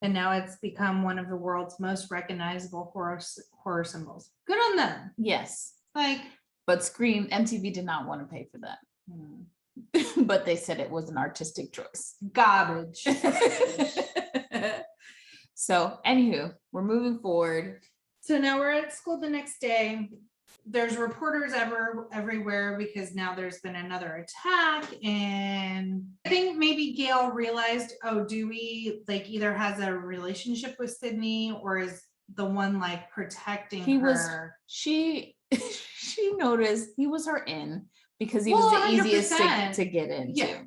And now it's become one of the world's most recognizable horror symbols. Good on them. Yes. Like, but Scream, MTV did not want to pay for that. But they said it was an artistic choice. Garbage. So, anywho, we're moving forward. So now we're at school the next day. There's reporters everywhere because now there's been another attack, and I think maybe Gail realized, oh, Dewey like either has a relationship with Sydney or is the one like protecting her. She noticed he was her in because he was the 100%. Easiest to get into. Yeah.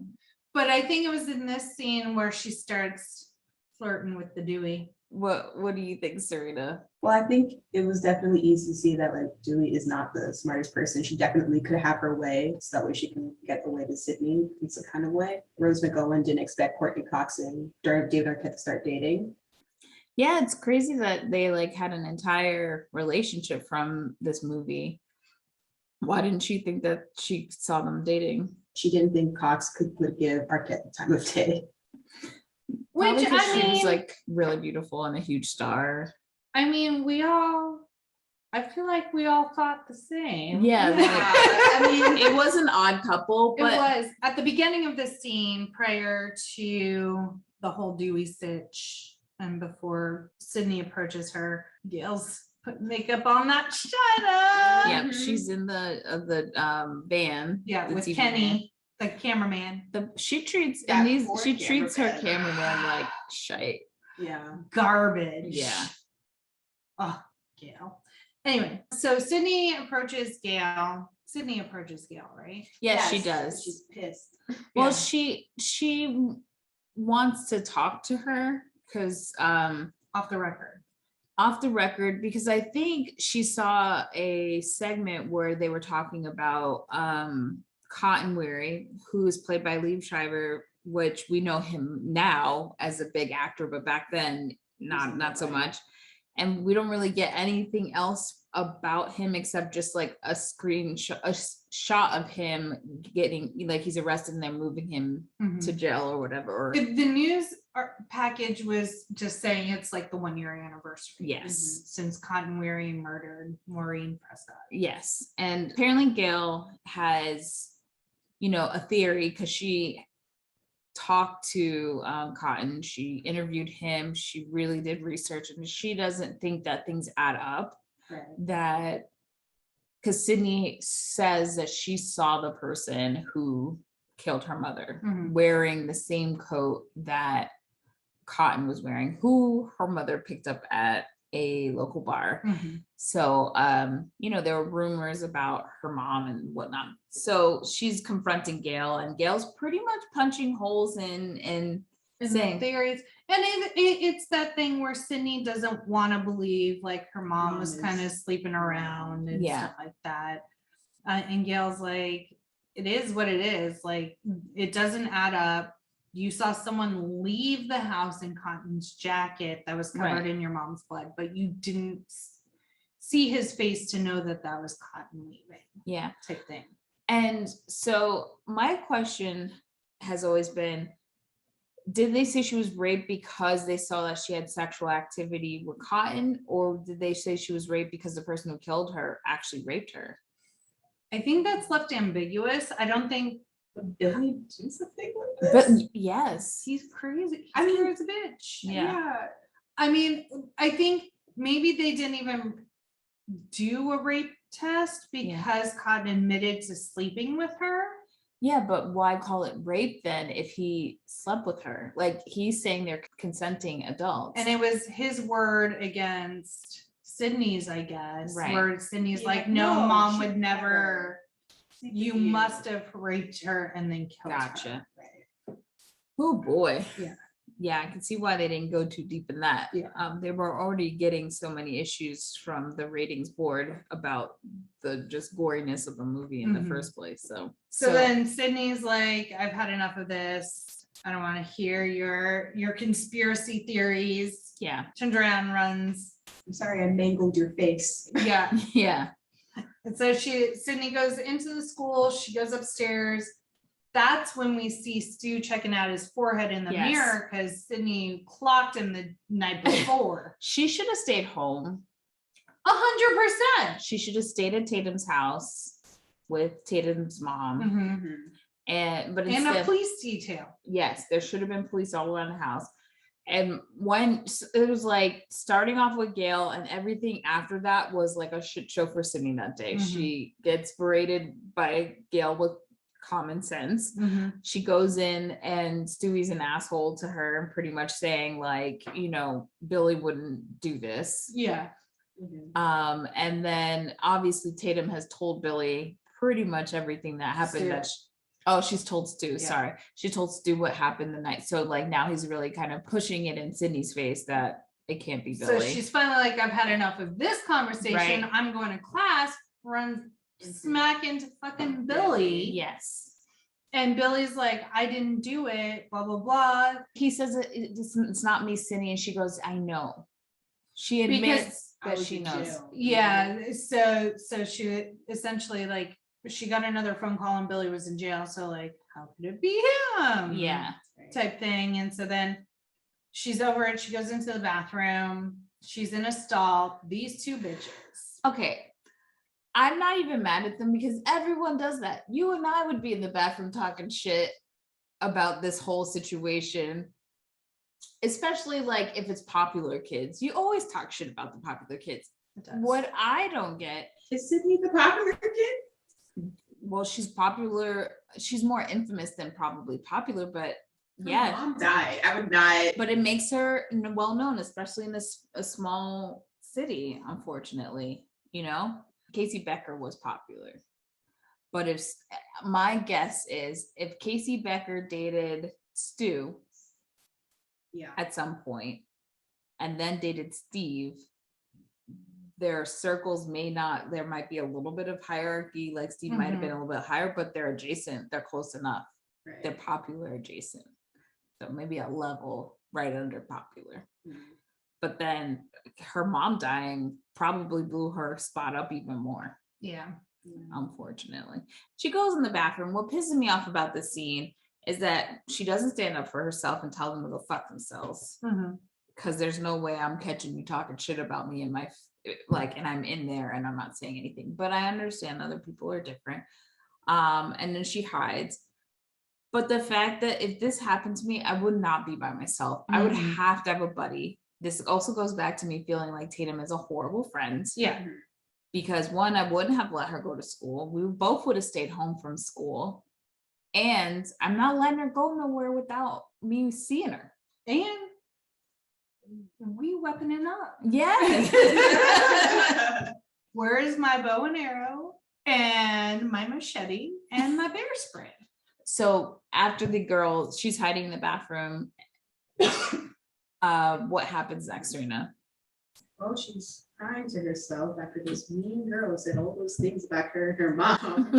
But I think it was in this scene where she starts flirting with the Dewey. What do you think, Syrena? Well, I think it was definitely easy to see that like Dewey is not the smartest person. She definitely could have her way, so that way she can get the way to Sydney in some kind of way. Rose McGowan didn't expect Courtney Cox and David Arquette to start dating. Yeah, it's crazy that they like had an entire relationship from this movie. Why didn't she think that she saw them dating? She didn't think Cox would give Arquette the time of day. Which I mean, she was like really beautiful and a huge star. I mean, we all I feel like we all thought the same. Yeah, like, I mean, it was an odd couple, It but was at the beginning of this scene prior to the whole Dewey stitch and before Sydney approaches her, Gail's put makeup on that. Shut up. yeah, she's in the van. Yeah, the with TV Kenny, the cameraman. She treats That poor she treats her cameraman. cameraman like shite. yeah. Garbage. Yeah. Oh, Gail. Anyway, so Sydney approaches Gail. Sydney approaches Gail, right? Yes, she Yes, does. She's pissed. Well, Yeah. she wants to talk to her because Off the record. off the record, because I think she saw a segment where they were talking about Cotton Weary, who is played by Liev Schreiber, which we know him now as a big actor, but back then not so much. And we don't really get anything else about him except just like a screenshot, a shot of him getting, like, he's arrested and they're moving him to jail or whatever. Or The news package was just saying it's like the 1-year anniversary. yes, Since Cotton Weary murdered Maureen Prescott. yes. And apparently Gail has, a theory because she talked to Cotton. She interviewed him. She really did research, and she doesn't think that things add up. Right. That because Sydney says that she saw the person who killed her mother wearing the same coat that Cotton was wearing, who her mother picked up at a local bar. So there were rumors about her mom and whatnot. So she's confronting Gail, and Gail's pretty much punching holes in saying theories. And it's that thing where Sydney doesn't want to believe like her mom was kind of sleeping around and stuff like that. And Gail's like, it is what it is. Like, it doesn't add up. You saw someone leave the house in Cotton's jacket that was covered in your mom's blood, but you didn't see his face to know that that was Cotton leaving. Yeah. Type thing. And so my question has always been, did they say she was raped because they saw that she had sexual activity with Cotton, or did they say she was raped because the person who killed her actually raped her? I think that's left ambiguous. I don't think Billy do something like this? But yes, he's crazy. I mean, he's a bitch. Yeah. I mean, I think maybe they didn't even do a rape test because Cotton admitted to sleeping with her. Yeah, but why call it rape then if he slept with her? Like, he's saying they're consenting adults. And it was his word against Sydney's, I guess, where Sydney's like, no, mom would never. You must have raped her and then killed her. Oh boy. Yeah. Yeah, I can see why they didn't go too deep in that. Yeah. They were already getting so many issues from the ratings board about the just goriness of the movie in the first place. So then Sydney's like, I've had enough of this. I don't want to hear your conspiracy theories. Yeah. Turns around, runs. I'm sorry, I mangled your face. Yeah. Yeah. And so Sydney goes into the school. She goes upstairs. That's when we see Stu checking out his forehead in the mirror because Sydney clocked him the night before. She should have stayed home. 100%. She should have stayed at Tatum's house with Tatum's mom. But instead, a police detail. Yes, there should have been police all around the house. And when it was like starting off with Gail, and everything after that was like a shit show for Sydney that day. She gets berated by Gail with common sense. She goes in and Stewie's an asshole to her and pretty much saying like, Billy wouldn't do this. Yeah. And then obviously Tatum has told Billy pretty much everything that happened. She's told Stu, sorry. She told Stu what happened the night. So like now he's really kind of pushing it in Sydney's face that it can't be Billy. So she's finally like, I've had enough of this conversation. I'm going to class, run smack into fucking Billy. Yes. And Billy's like, I didn't do it, blah, blah, blah. He says it's not me, Sydney. And she goes, I know. She admits that she knows. Yeah. So she essentially like, she got another phone call and Billy was in jail. So like, how could it be him? Yeah. Type thing. And so then she's over it. She goes into the bathroom. She's in a stall. These two bitches. okay, I'm not even mad at them because everyone does that. You and I would be in the bathroom talking shit about this whole situation, especially like if it's popular kids. You always talk shit about the popular kids. What I don't get is Sydney the popular kid? Well, she's popular. She's more infamous than probably popular, but Her yeah, mom died. I would not. but it makes her well known, especially in a small city. Unfortunately, Casey Becker was popular, but if my guess is if Casey Becker dated Stu, at some point, and then dated Steve, their circles there might be a little bit of hierarchy, like Steve might have been a little bit higher, but they're adjacent, they're close enough. Right. They're popular adjacent. So maybe a level right under popular. But then her mom dying probably blew her spot up even more. Yeah. Unfortunately. She goes in the bathroom. What pisses me off about this scene is that she doesn't stand up for herself and tell them to go fuck themselves. Because there's no way I'm catching you talking shit about me in my and I'm in there and I'm not saying anything, but I understand other people are different. And then she hides. But the fact that if this happened to me, I would not be by myself. I would have to have a buddy. This also goes back to me feeling like Tatum is a horrible friend. Yeah. Because one, I wouldn't have let her go to school. We both would have stayed home from school. And I'm not letting her go nowhere without me seeing her. And we weaponing up. Yes. Where's my bow and arrow and my machete and my bear spray? So after the girl, she's hiding in the bathroom. What happens next, Syrena? Oh, she's crying to herself after this mean girl said all those things about her and her mom.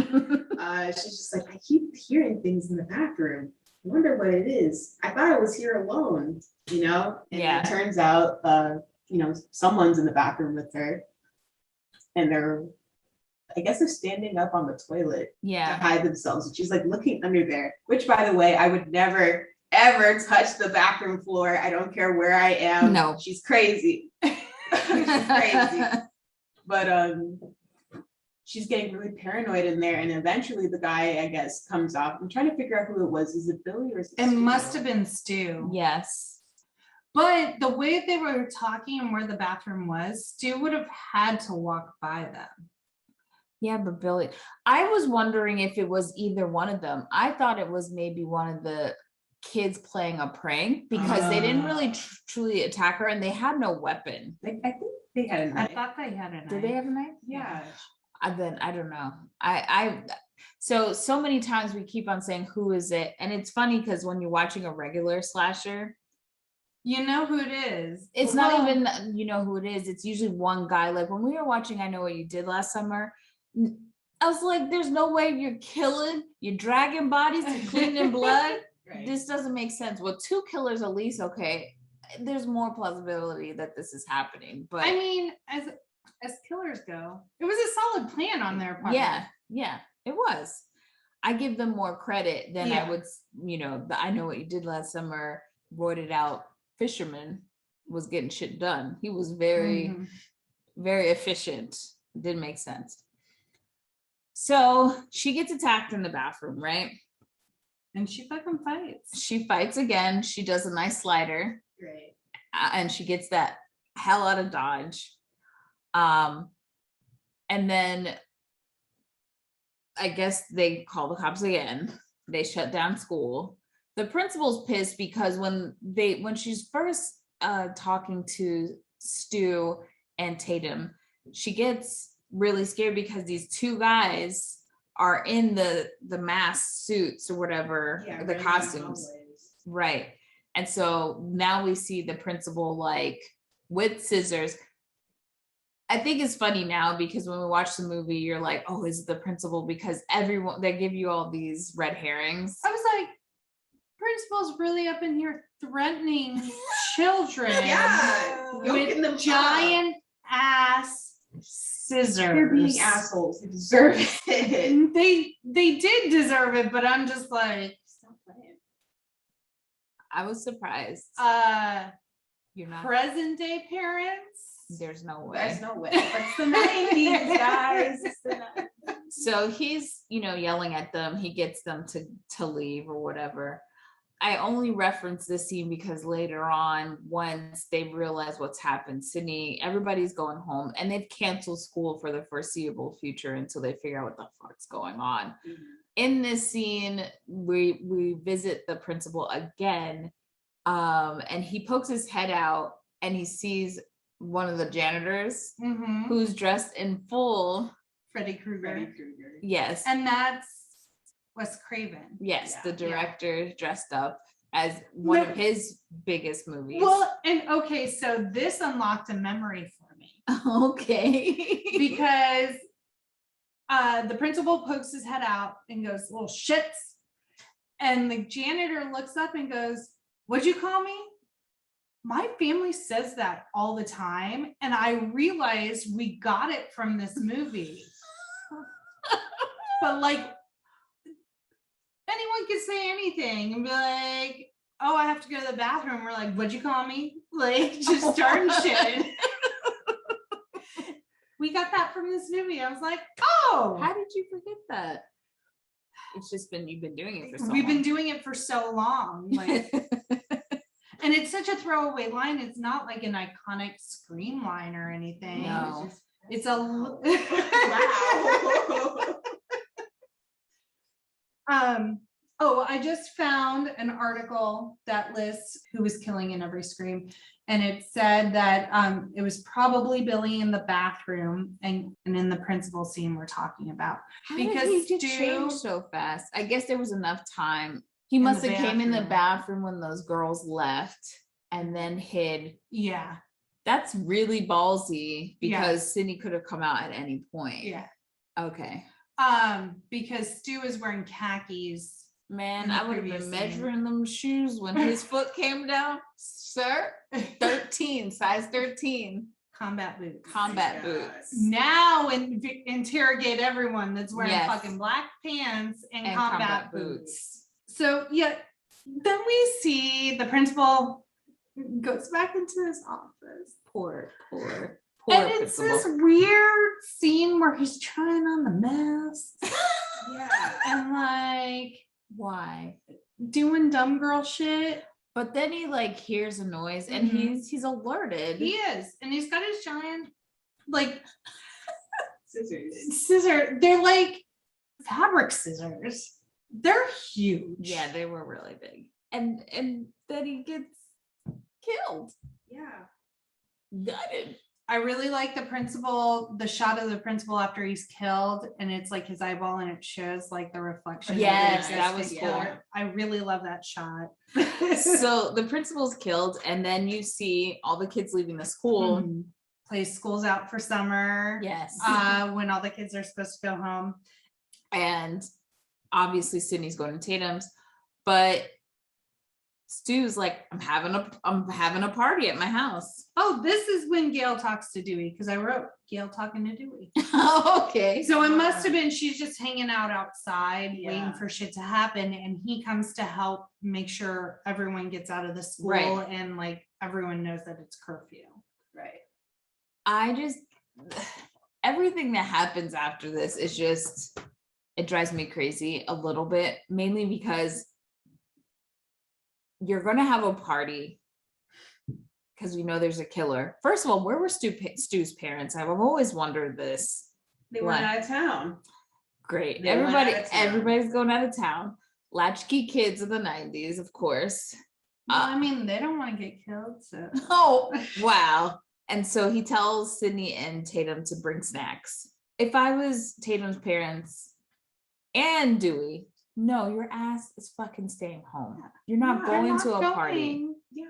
She's just like, I keep hearing things in the bathroom. I wonder what it is. I thought I was here alone, And it turns out, someone's in the bathroom with her, and I guess they're standing up on the toilet to hide themselves. And she's like looking under there, which, by the way, I would never, ever touch the bathroom floor. I don't care where I am. No. She's crazy. She's crazy. But she's getting really paranoid in there. And eventually the guy, I guess, comes off. I'm trying to figure out who it was. Is it Billy or is it It Stu? must have been Stu. Yes. But the way they were talking and where the bathroom was, Stu would have had to walk by them. Yeah, but Billy, I was wondering if it was either one of them. I thought it was maybe one of the kids playing a prank because they didn't really truly attack her and they had no weapon. I think they had a knife. I thought they had a knife. Did they have a knife? Yeah. Then I don't know. So many times we keep on saying, who is it? And it's funny because when you're watching a regular slasher, you know who it is. It's not even, who it is. It's usually one guy. Like when we were watching I Know What You Did Last Summer, I was like, there's no way you're dragging bodies to clean their blood. Right. This doesn't make sense. Well, 2 killers at least, okay. There's more plausibility that this is happening. But I mean, as killers go, it was a solid plan on their part. Yeah, it was. I give them more credit than I would, the I Know What You Did Last Summer, roided out fisherman was getting shit done. He was very, very efficient. Didn't make sense. So she gets attacked in the bathroom, right? And she fucking fights. She fights again. She does a nice slider. Right. And she gets that hell out of dodge. And then I guess they call the cops again. They shut down school. The principal's pissed because when she's first talking to Stu and Tatum, she gets really scared because these 2 guys are in the mask suits or whatever, the costumes. Right. And so now we see the principal like with scissors. I think it's funny now because when we watch the movie, you're like, oh, is it the principal? Because they give you all these red herrings. I was like, principal's really up in here threatening children with giant ass scissors. They're being assholes. They deserve it. They did deserve it, but I'm just like, stop playing. I was surprised. You're not present day parents There's no way. There's no way. But it's the 90s, guys. It's the 90s. So he's, yelling at them. He gets them to leave or whatever. I only reference this scene because later on, once they realize what's happened, everybody's going home and they've canceled school for the foreseeable future until they figure out what the fuck's going on. Mm-hmm. In this scene, we visit the principal again, and he pokes his head out and he sees one of the janitors who's dressed in full Freddy Krueger. Yes. And that's Wes Craven. Yes, Yeah. the director dressed up as one of his biggest movies. Well, and okay, so this unlocked a memory for me. Okay. Because the principal pokes his head out and goes, "Little shits." And the janitor looks up and goes, "What'd you call me?" My family says that all the time. And I realized we got it from this movie. But like, anyone could say anything and be like, "Oh, I have to go to the bathroom." We're like, "What'd you call me?" Like, just starting shit. We got that from this movie. I was like, "Oh, How did you forget that? It's just you've been doing it for so long. we've been doing it for so long." Like, and it's such a throwaway line. It's not like an iconic Scream line or anything. No. It's a Wow. Oh, I just found an article that lists who was killing in every Scream, and it said that it was probably Billy in the bathroom and in the principal scene we're talking about. How Because did he just Stu- change so fast? I guess there was enough time. He In must the have came in the bathroom. bathroom when those girls left and then hid. Yeah, That's really ballsy Yeah. because Sidney could have come out at any point. yeah. Okay. Because Stu is wearing khakis. Man, In the I would have previous been scene. measuring them shoes when his foot came down. Sir, 13, size 13. Combat boots. Combat Yes. boots. Now interrogate everyone that's wearing Yes. fucking black pants and, And combat boots. So yeah, then we see the principal goes back into his office. Poor And it's principal. this weird scene where he's trying on the mask Yeah. and like Why? doing dumb girl shit. But then he hears a noise and Mhm. he's alerted. He is, and he's got his giant like Scissors. scissor. They're like fabric scissors. They're huge. Yeah, they were really big. And then he gets killed. Yeah. Gutted. I really like the shot of the principal after he's killed, and it's like his eyeball and it shows like the reflection. of Yes, it that against was the cool. color. I really love that shot. So the principal's killed, and then you see all the kids leaving the school. Mhm. Plays school's out for summer. Yes. When all the kids are supposed to go home. And obviously Sydney's going to Tatum's, but Stu's like, I'm having a party at my house. Oh, this is when Gail talks to Dewey, because I wrote Gail talking to Dewey. Okay. So it must have been she's just hanging out outside Yeah. waiting for shit to happen, and he comes to help make sure everyone gets out of the school Right. and like everyone knows that it's curfew. Right. Everything that happens after this is just, it drives me crazy a little bit, mainly because you're going to have a party because we know there's a killer. First of all, where were Stu's parents? I've always wondered this. They went What? out of town. Great. They went out of town. Everybody's going out of town. Latchkey kids in the 90s, of course. Well, I mean, they don't want to get killed, so. Oh, wow. And so he tells Sidney and Tatum to bring snacks. If I was Tatum's parents and Dewey, no, your ass is fucking staying home. You're not Yeah, going I'm to a not party. going. Yeah.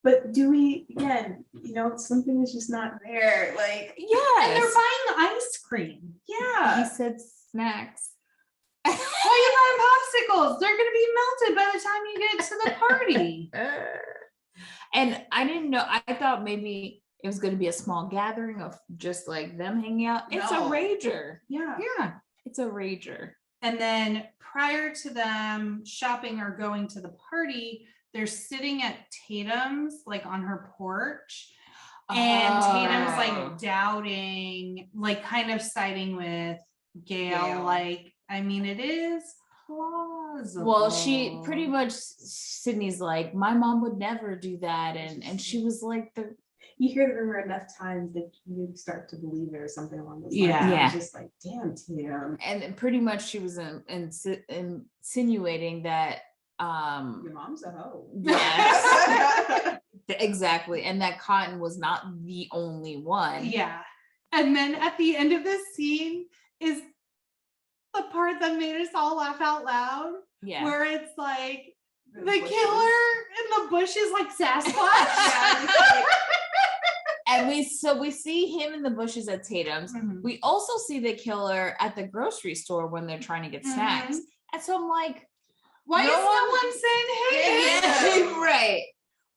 But Dewey, again, something is just not there. Like, And Yes. they're buying ice cream. He yeah. said snacks. Why are you buying popsicles? They're gonna be melted by the time you get to the party. And I didn't know, I thought maybe it was going to be a small gathering of just like them hanging out. It's a No. rager. Yeah. Yeah. It's a rager. And then prior to them shopping or going to the party, they're sitting at Tatum's, like on her porch. And Tatum's Oh. like doubting, like kind of siding with Gail. Like, I mean, it is plausible. Well, she pretty much, Sydney's like, my mom would never do that. And she was like, you hear the rumor enough times that you start to believe it or something along those lines. Yeah. It's just like, damn, Tatum. And pretty much she was insinuating that Your mom's a hoe. yes. Exactly. And that Cotton was not the only one. Yeah. And then at the end of this scene is the part that made us all laugh out loud. Yeah. Where it's like the killer in the bushes like Sasquatch. And we see him in the bushes at Tatum's. Mhm. We also see the killer at the grocery store when they're trying to get snacks. And so I'm like, why is no one saying, hey? yeah, right.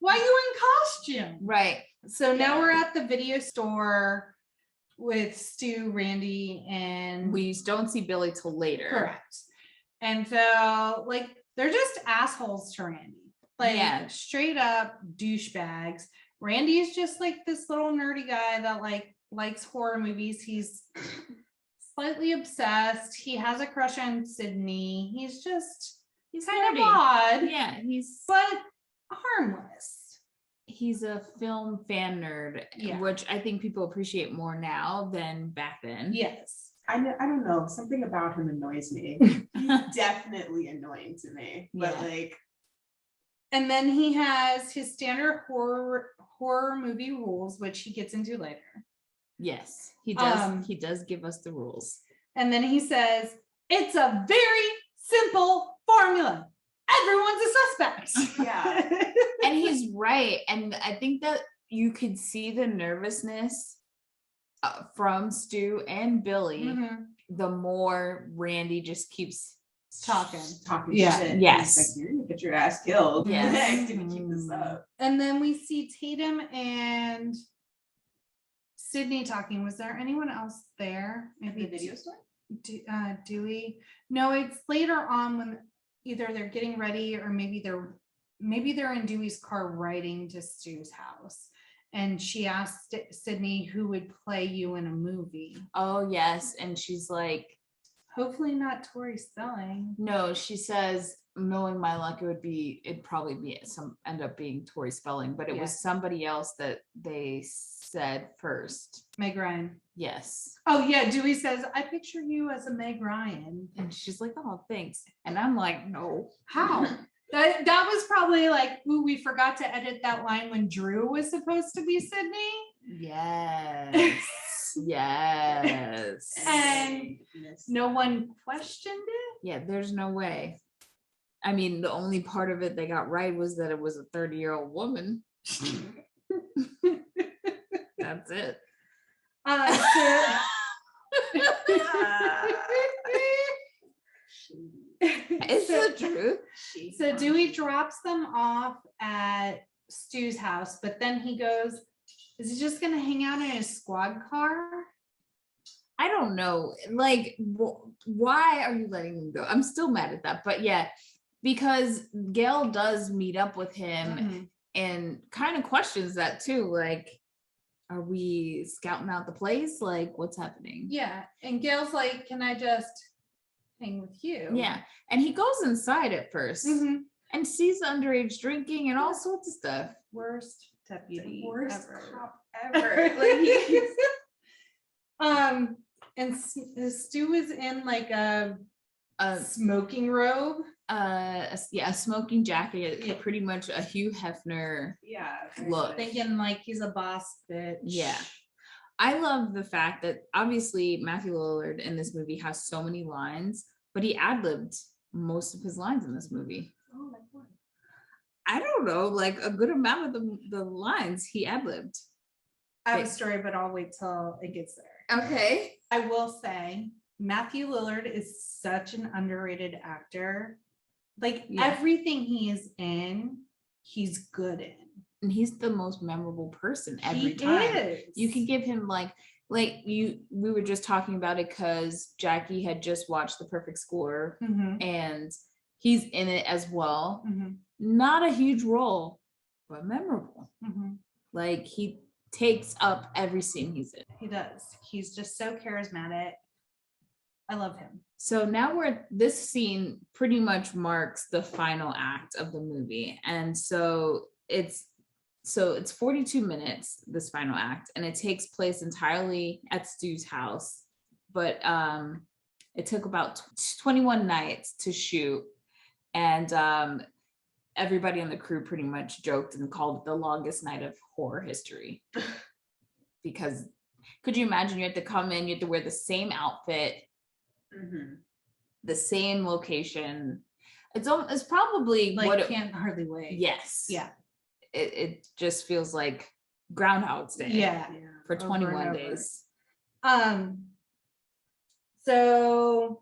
Why are you in costume? Right. So now we're at the video store with Stu, Randy, and We don't see Billy till later. correct. And so like they're just assholes to Randy. Like straight up douchebags. Randy is just like this little nerdy guy that like likes horror movies. He's slightly obsessed. He has a crush on Sydney. He's kind nerdy. of odd. Yeah, but harmless. He's a film fan nerd, which I think people appreciate more now than back then. Yes. I don't know. Something about him annoys me. He's definitely annoying to me. But like, and then he has his standard horror movie rules, which he gets into later. Yes, he does. He does give us the rules. And then he says, it's a very simple formula. Everyone's a suspect. Yeah. And he's right. And I think that you could see the nervousness from Stu and Billy the more Randy just keeps talking shit. Yes. Like, you're gonna get your ass killed. Yes. If you keep this up. And then we see Tatum and Sydney talking. Was there anyone else there? Maybe the video store? Dewey? No, it's later on when either they're getting ready or maybe they're in Dewey's car riding to Stu's house. And she asked Sydney who would play you in a movie. Oh, yes. And she's like, hopefully not Tori Spelling. No, she says, knowing my luck, it'd probably end up being Tori Spelling, but it was somebody else that they said first. Meg Ryan. Yes. Oh yeah, Dewey says, I picture you as a Meg Ryan. And she's like, oh, thanks. And I'm like, no. How? That was probably like, ooh, we forgot to edit that line when Drew was supposed to be Sydney. Yes. Yes. And no one questioned it? Yeah, there's no way. I mean, the only part of it they got right was that it was a 30-year-old woman. That's it. It's the truth. So Dewey drops them off at Stu's house, but then he goes, is he just gonna hang out in his squad car? I don't know. Like, why are you letting him go? I'm still mad at that. But yeah, because Gail does meet up with him and kind of questions that too. Like, are we scouting out the place? Like, what's happening? Yeah. And Gail's like, can I just hang with you? Yeah. And he goes inside at first and sees underage drinking and all sorts of stuff. Worst deputy. The worst ever. cop ever. Like, and Stu is in like a smoking robe. A smoking jacket, pretty much a Hugh Hefner look. Thinking like he's a boss bitch. Yeah. I love the fact that obviously Matthew Lillard in this movie has so many lines, but he ad-libbed most of his lines in this movie. Oh my God. I don't know, like a good amount of the lines he ad-libbed. I have a story, but I'll wait till it gets there. Okay. I will say Matthew Lillard is such an underrated actor. Like everything he is in, he's good in. And he's the most memorable person every time. You can give him we were just talking about it because Jackie had just watched The Perfect Score and he's in it as well. Not a huge role, but memorable. Like he takes up every scene he's in. He does. He's just so charismatic. I love him. So now this scene pretty much marks the final act of the movie. And so it's 42 minutes, this final act, and it takes place entirely at Stu's house. But it took about 21 nights to shoot. And everybody on the crew pretty much joked and called it the longest night of horror history. Because could you imagine, you had to come in, you had to wear the same outfit, the same location. It's probably Like, what it can't hardly wait. Yes. Yeah. It just feels like Groundhog's Day. Yeah. For Over 21 and over. days. So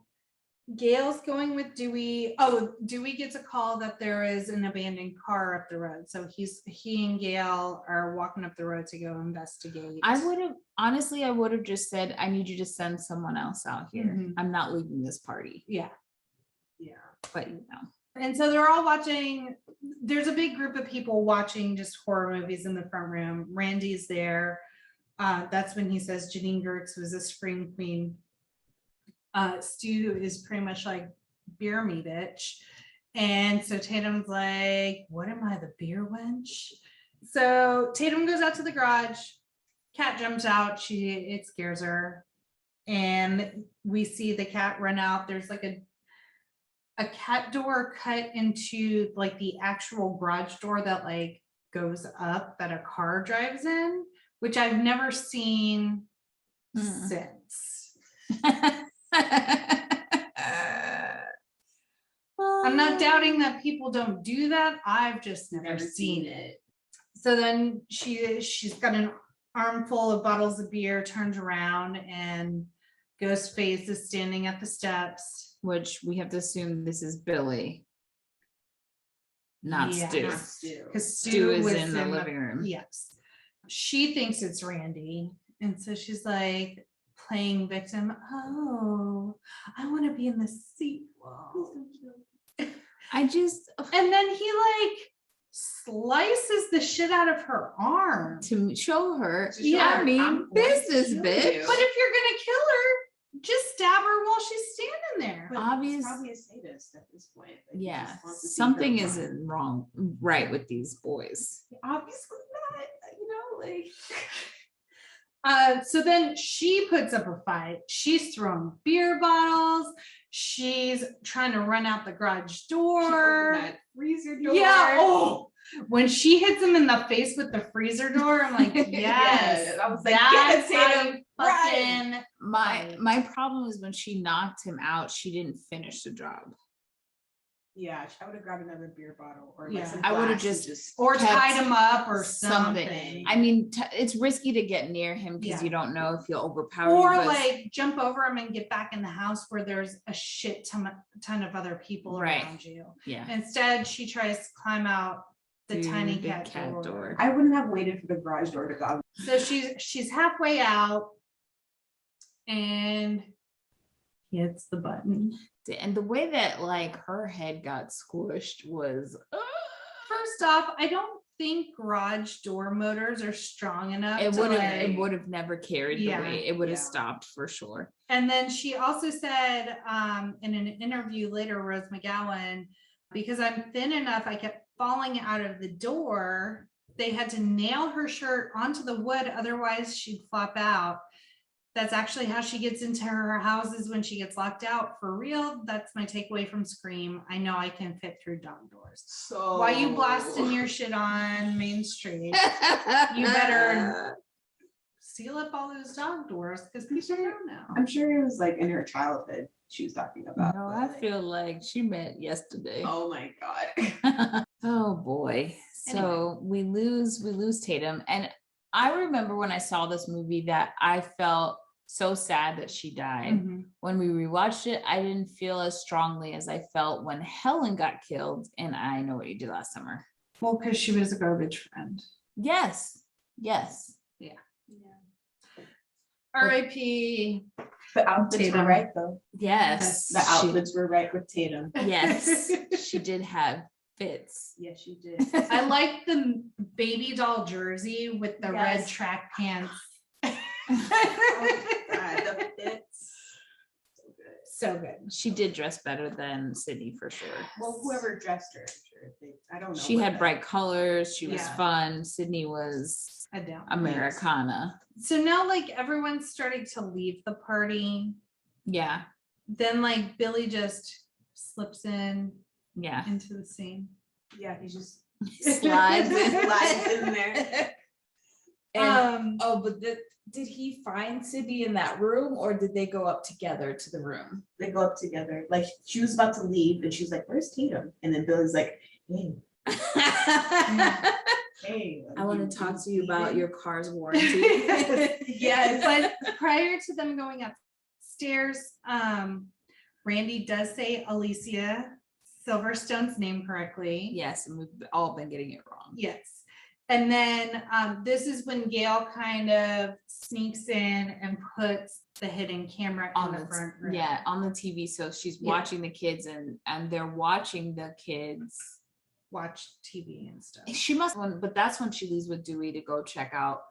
Gail's going with Dewey. Oh, Dewey gets a call that there is an abandoned car up the road. So he and Gail are walking up the road to go investigate. I would have just said, I need you to send someone else out here. Mhm. I'm not leaving this party. Yeah. But And so they're all watching. There's a big group of people watching just horror movies in the front room. Randy's there. That's when he says Janine Gertz was a scream queen. Stu is pretty much like, beer me, bitch. And so Tatum's like, what am I, the beer wench? So Tatum goes out to the garage. Cat jumps out. It scares her. And we see the cat run out. There's like a cat door cut into like the actual garage door that like goes up that a car drives in, which I've never seen since. I'm not doubting that people don't do that. I've just never seen it. So then she's got an armful of bottles of beer, turns around, and Ghostface is standing at the steps. which we have to assume this is Billy, not Yeah. Stu. Because Stu is in the living room. Yes. She thinks it's Randy. And so she's like playing victim. Oh, I want to be in the sequel. I just, And then he like slices the shit out of her arm. to show her, Yeah, I mean, I'm going business, to kill bitch. you. But if you're gonna kill her, just stab her while she's standing there. But Obvious- he's probably a sadist at this point. Like, he Yeah, just wants to see something her isn't right with these boys. obviously not, like So then she puts up a fight. She's throwing beer bottles. She's trying to run out the garage door. that freezer door. Yeah. Oh, when she hits him in the face with the freezer door, I'm like, yes. Yes, I was like, that's yes, how Tatum, you fucking. My problem is when she knocked him out, she didn't finish the job. Yeah, I would have grabbed another beer bottle or Yeah. like some I would've glass and just Or kept tied him up or something. I mean, it's risky to get near him because Yeah. you don't know if he'll overpower Or you. but- like jump over him and get back in the house where there's a shit ton of other people Right. around you. yeah. Instead, she tries to climb out the Through tiny the cat, cat door. door. I wouldn't have waited for the garage door to go. So she's halfway out and hits the button. And the way that like her head got squished was First off, I don't think garage door motors are strong enough. it to, would have like- it would have never carried Yeah, the weight. It would have yeah. stopped for sure. And then she also said in an interview later, Rose McGowan, because I'm thin enough, I kept falling out of the door. They had to nail her shirt onto the wood, otherwise she'd flop out. That's actually how she gets into her houses when she gets locked out. For real, that's my takeaway from Scream. I know I can fit through dog doors. So Why you blasting your shit on Main Street? You better seal up all those dog doors because people don't know. I'm sure it was like in her childhood she was talking about. No, but, I like, feel like she meant yesterday. oh my God. Oh boy. So we lose Tatum. And I remember when I saw this movie that I felt so sad that she died. Mhm. When we rewatched it, I didn't feel as strongly as I felt when Helen got killed and I Know What You Did Last Summer. Well, because she was a garbage friend. Yes. Yes. R.I.P. The outfits Tatum. were right though. Yes. The outfits were right with Tatum. Yes. She did have fits. Yes, you did. I like the baby doll jersey with the red Yes. track pants. Oh God, the fits. So good. So good. She did dress better than Sydney for sure. Well, whoever dressed her, I'm sure I don't know. She what had the- bright colors. She was Yeah. fun. Sydney was I don't. Americana. So now like everyone's starting to leave the party. Yeah. Then like Billy just slips in Yeah. into the scene. Yeah, he just Slides in. slides in there. And, but did he find Sydney in that room, or did they go up together to the room? They go up together. Like she was about to leave, and she was like, "Where's Tatum?" And then Billy's like, "Hey, hey, I want to talk to you about your car's warranty. Yeah, but prior to them going upstairs, Randy does say Alicia Silverstone's name correctly. Yes, and we've all been getting it wrong. Yes. And then this is when Gail kind of sneaks in and puts the hidden camera in the front room. Yeah, on the TV. So she's Yeah. watching the kids, and they're watching the kids. Watch TV and stuff. She must, but that's when she leaves with Dewey to go check out,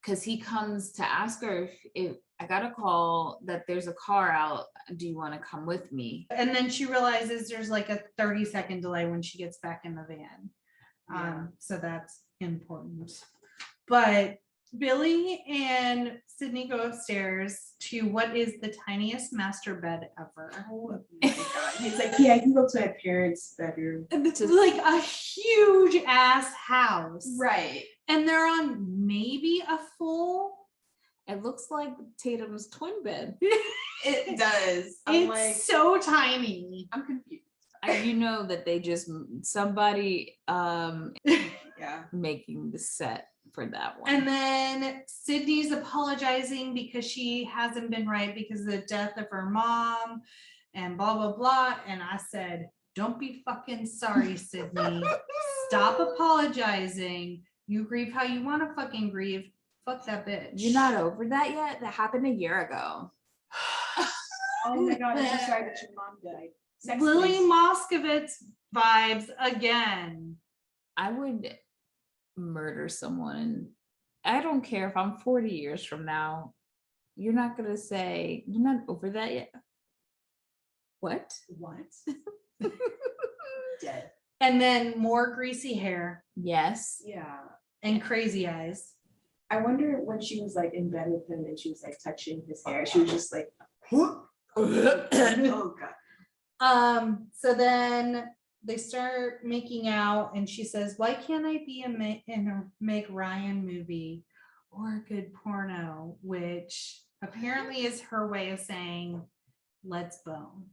because he comes to ask her if I got a call that there's a car out. Do you want to come with me? And then she realizes there's like a 30-second delay when she gets back in the van. Yeah. So that's important. But Billy and Sydney go upstairs to what is the tiniest master bed ever. oh my God!" He's like, "Yeah, I can go to my parents' bedroom." It's like a huge ass house. Right. And they're on maybe a full. It looks like Tatum's twin bed. It does. I'm It's like, so tiny. I'm confused. You know that they just somebody Yeah. making the set for that one. And then Sydney's apologizing because she hasn't been right because of the death of her mom and blah, blah, blah. And I said, don't be fucking sorry, Sydney. Stop apologizing. You grieve how you want to fucking grieve. Fuck that bitch. You're not over that yet? That happened a year ago. Oh my God! I'm so sorry that your mom died. Sex Lily place. Moskovitz vibes again. I would murder someone. I don't care if I'm 40 years from now. You're not going to say, you're not over that yet. What? What? Dead. And then more greasy hair Yes. Yeah. and crazy eyes. I wonder when she was like in bed with him and she was like touching his hair. She was just like, oh God. So then they start making out and she says, why can't I be in a Meg Ryan movie or a good porno, which apparently is her way of saying let's bone.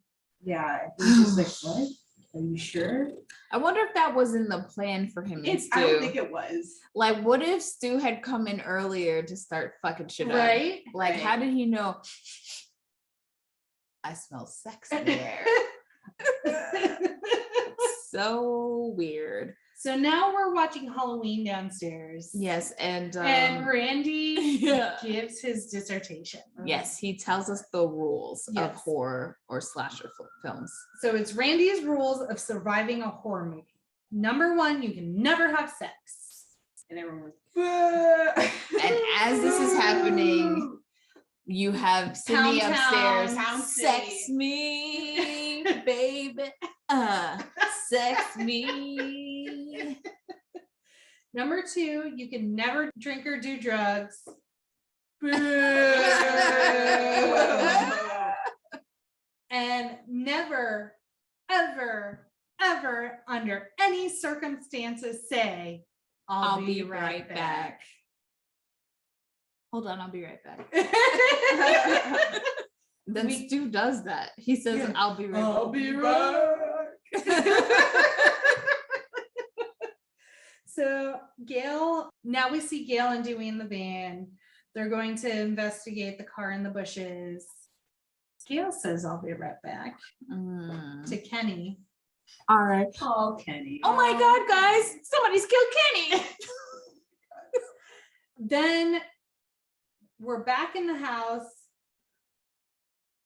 Yeah. He's just like, what? Are you sure? I wonder if that was in the plan for him and I don't Stu. think it was. Like, what if Stu had come in earlier to start fucking shit up? Right? Like, Right. how did he know? I smell sex in the air. So weird. So now we're watching Halloween downstairs. Yes, and Randy yeah. gives his dissertation. Yes, he tells us the rules of Yes. horror or slasher films. So it's Randy's rules of surviving a horror movie. Number 1, you can never have sex. And everyone was, And as this is happening, you have Sydney Pound upstairs. Town Sex City. me, baby. Sex me. Number 2, you can never drink or do drugs. And never, ever, ever, under any circumstances say, I'll be right back. Hold on, I'll be right back. Then We- Stu does that. He says, Yeah. I'll be right back. I'll be So Gail, now we see Gail and Dewey in the van. They're going to investigate the car in the bushes. Gail says, I'll be right back to Kenny. All right. Oh, Kenny. Oh my God, guys, somebody's killed Kenny. Then we're back in the house.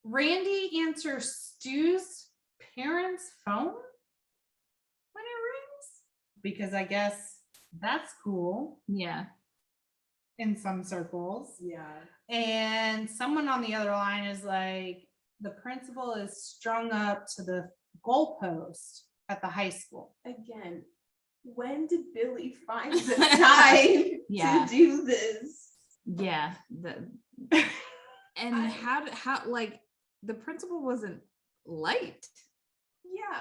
Randy answers Stu's parents' phone when it because I guess that's cool Yeah. in some circles. Yeah. And someone on the other line is like, the principal is strung up to the goalpost at the high school. Again, when did Billy find the time Yeah. to do this? Yeah. And how like the principal wasn't light. Yeah.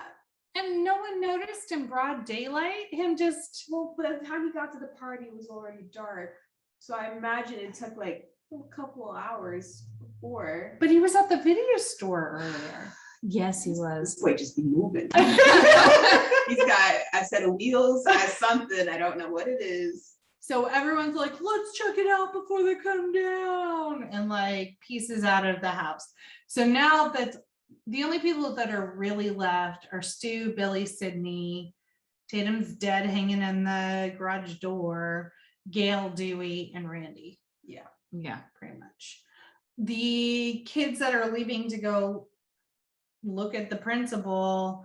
And no one noticed in broad daylight. Him just, Well, by the time he got to the party, it was already dark. So I imagine it took like a couple hours before. but he was at the video store earlier. Yes, he was. This boy just be moving. He's got a set of wheels, has something. I don't know what it is. So everyone's like, let's check it out before they come down, and like pieces out of the house. So now that the only people that are really left are Stu, Billy, Sidney, Tatum's dead hanging in the garage door, Gail, Dewey, and Randy. Yeah. Pretty much. The kids that are leaving to go look at the principal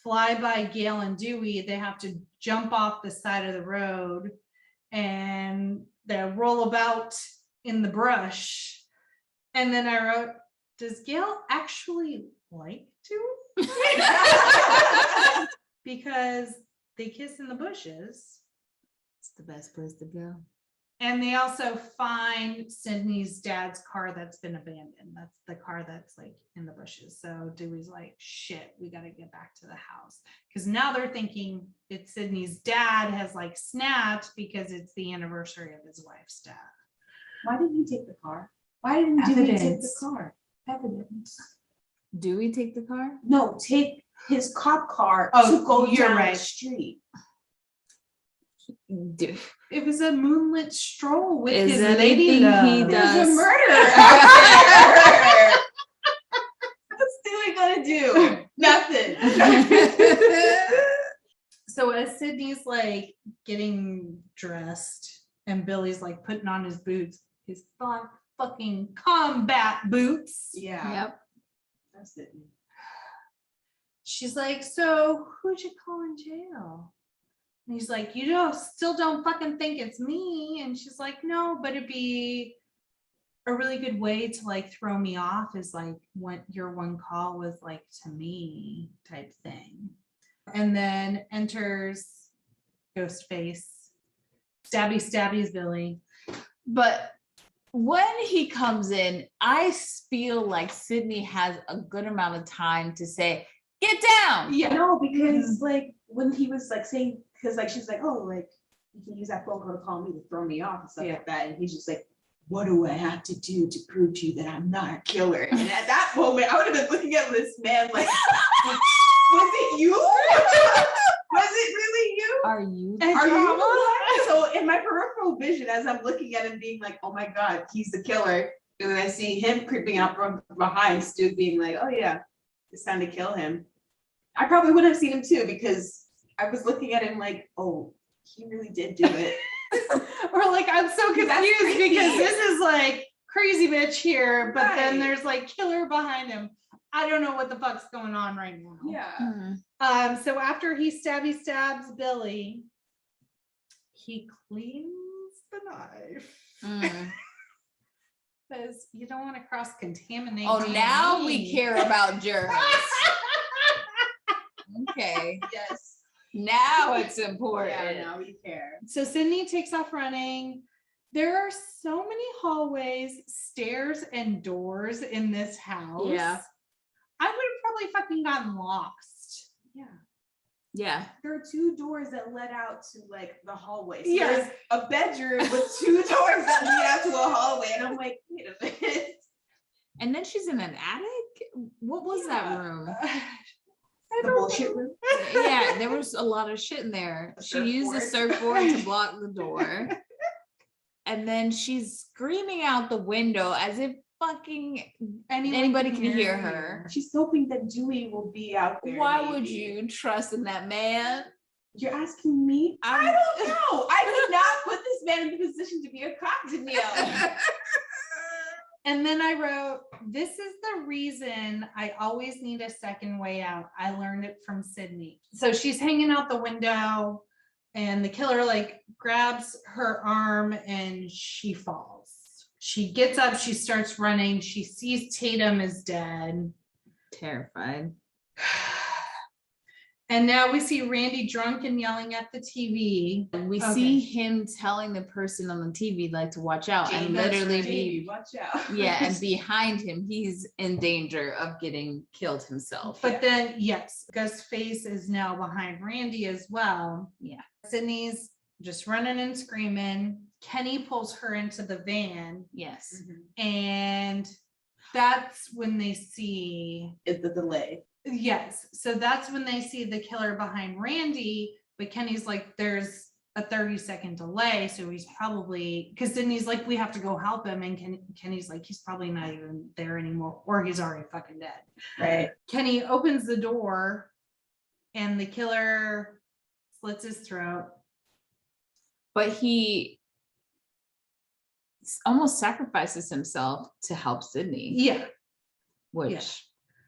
fly by Gail and Dewey. They have to jump off the side of the road and they roll about in the brush. And then I wrote, does Gail actually like to? Because they kiss in the bushes. It's the best place to go. And they also find Sydney's dad's car that's been abandoned. That's the car that's like in the bushes. So Dewey's like, shit, we got to get back to the house. Because now they're thinking it's Sydney's dad has like snapped because it's the anniversary of his wife's death. Why didn't he take the car? Why didn't Dewey take the Evidence. car? Evidence. Do we take the car? No, take his cop car Oh, to go you're down right. the street. Do. It was a moonlit stroll with Is his anything lady he love. does- There's a murder. What's Dewey gonna do? Nothing. So as Sydney's like getting dressed and Billy's like putting on his boots, his fucking combat boots. Yeah. Yep. That's it. She's like, so who'd you call in jail? And he's like, you still don't fucking think it's me. And she's like, no, but it'd be a really good way to like throw me off is like what your one call was like to me type thing. And then enters Ghostface. Stabby's Billy. But when he comes in, I feel like Sydney has a good amount of time to say, get down. Yeah, no, because like when he was like saying, because like she's like, oh, like you can use that phone call to call me to throw me off and stuff like that, and he's just like, what do I have to do to prove to you that I'm not a killer? And at that moment, I would have been looking at this man like, was it you? Was it really you? Are you? Are you the one? So in my peripheral vision, as I'm looking at him being like, oh my God, he's the killer. And then I see him creeping up from behind Stu being like, oh yeah, it's time to kill him. I probably would have seen him too, because I was looking at him like, oh, he really did do it. Or like, I'm so confused because this is like crazy bitch here, but then there's like killer behind him. I don't know what the fuck's going on right now. Yeah. So after he stabs Billy, he cleans the knife. Because you don't want to cross-contaminate. Oh, now DNA. we care about germs. Okay. Yes. Now it's important. Yeah, now we care. So Sydney takes off running. There are so many hallways, stairs, and doors in this house. Yeah. I would have probably fucking gotten lost. Yeah. Yeah. There are two doors that led out to like the hallway. So Yes. there's a bedroom with two doors that lead out to a hallway. And I'm like, wait a minute. And then she's in an attic. What was that room? The bullshit room. Yeah, there was a lot of shit in there. A She used the surfboard. surfboard to block the door. And then she's screaming out the window as if fucking anybody can hear her. She's hoping that Dewey will be out there. Why maybe. would you trust in that man? You're asking me? I don't know. I did not put this man in the position to be a cop, Danielle. And then I wrote, this is the reason I always need a second way out. I learned it from Sydney. So she's hanging out the window And the killer like grabs her arm and she falls. She gets up, she starts running. She sees Tatum is dead. Terrified. And now we see Randy drunk and yelling at the TV. And we see him telling the person on the TV like to watch out, and literally be watch out. Yeah, and behind him, he's in danger of getting killed himself. But then, yes, Ghostface is now behind Randy as well. Yeah. Sydney's just running and screaming. Kenny pulls her into the van. Yes. And that's when they see It's the delay. Yes. So that's when they see the killer behind Randy, but Kenny's like, there's a 30-second delay. So he's probably, because then he's like, we have to go help him. And Kenny's like, he's probably not even there anymore, or he's already fucking dead. Right. Kenny opens the door and the killer slits his throat. But he almost sacrifices himself to help Sidney. Yeah. Which Yeah.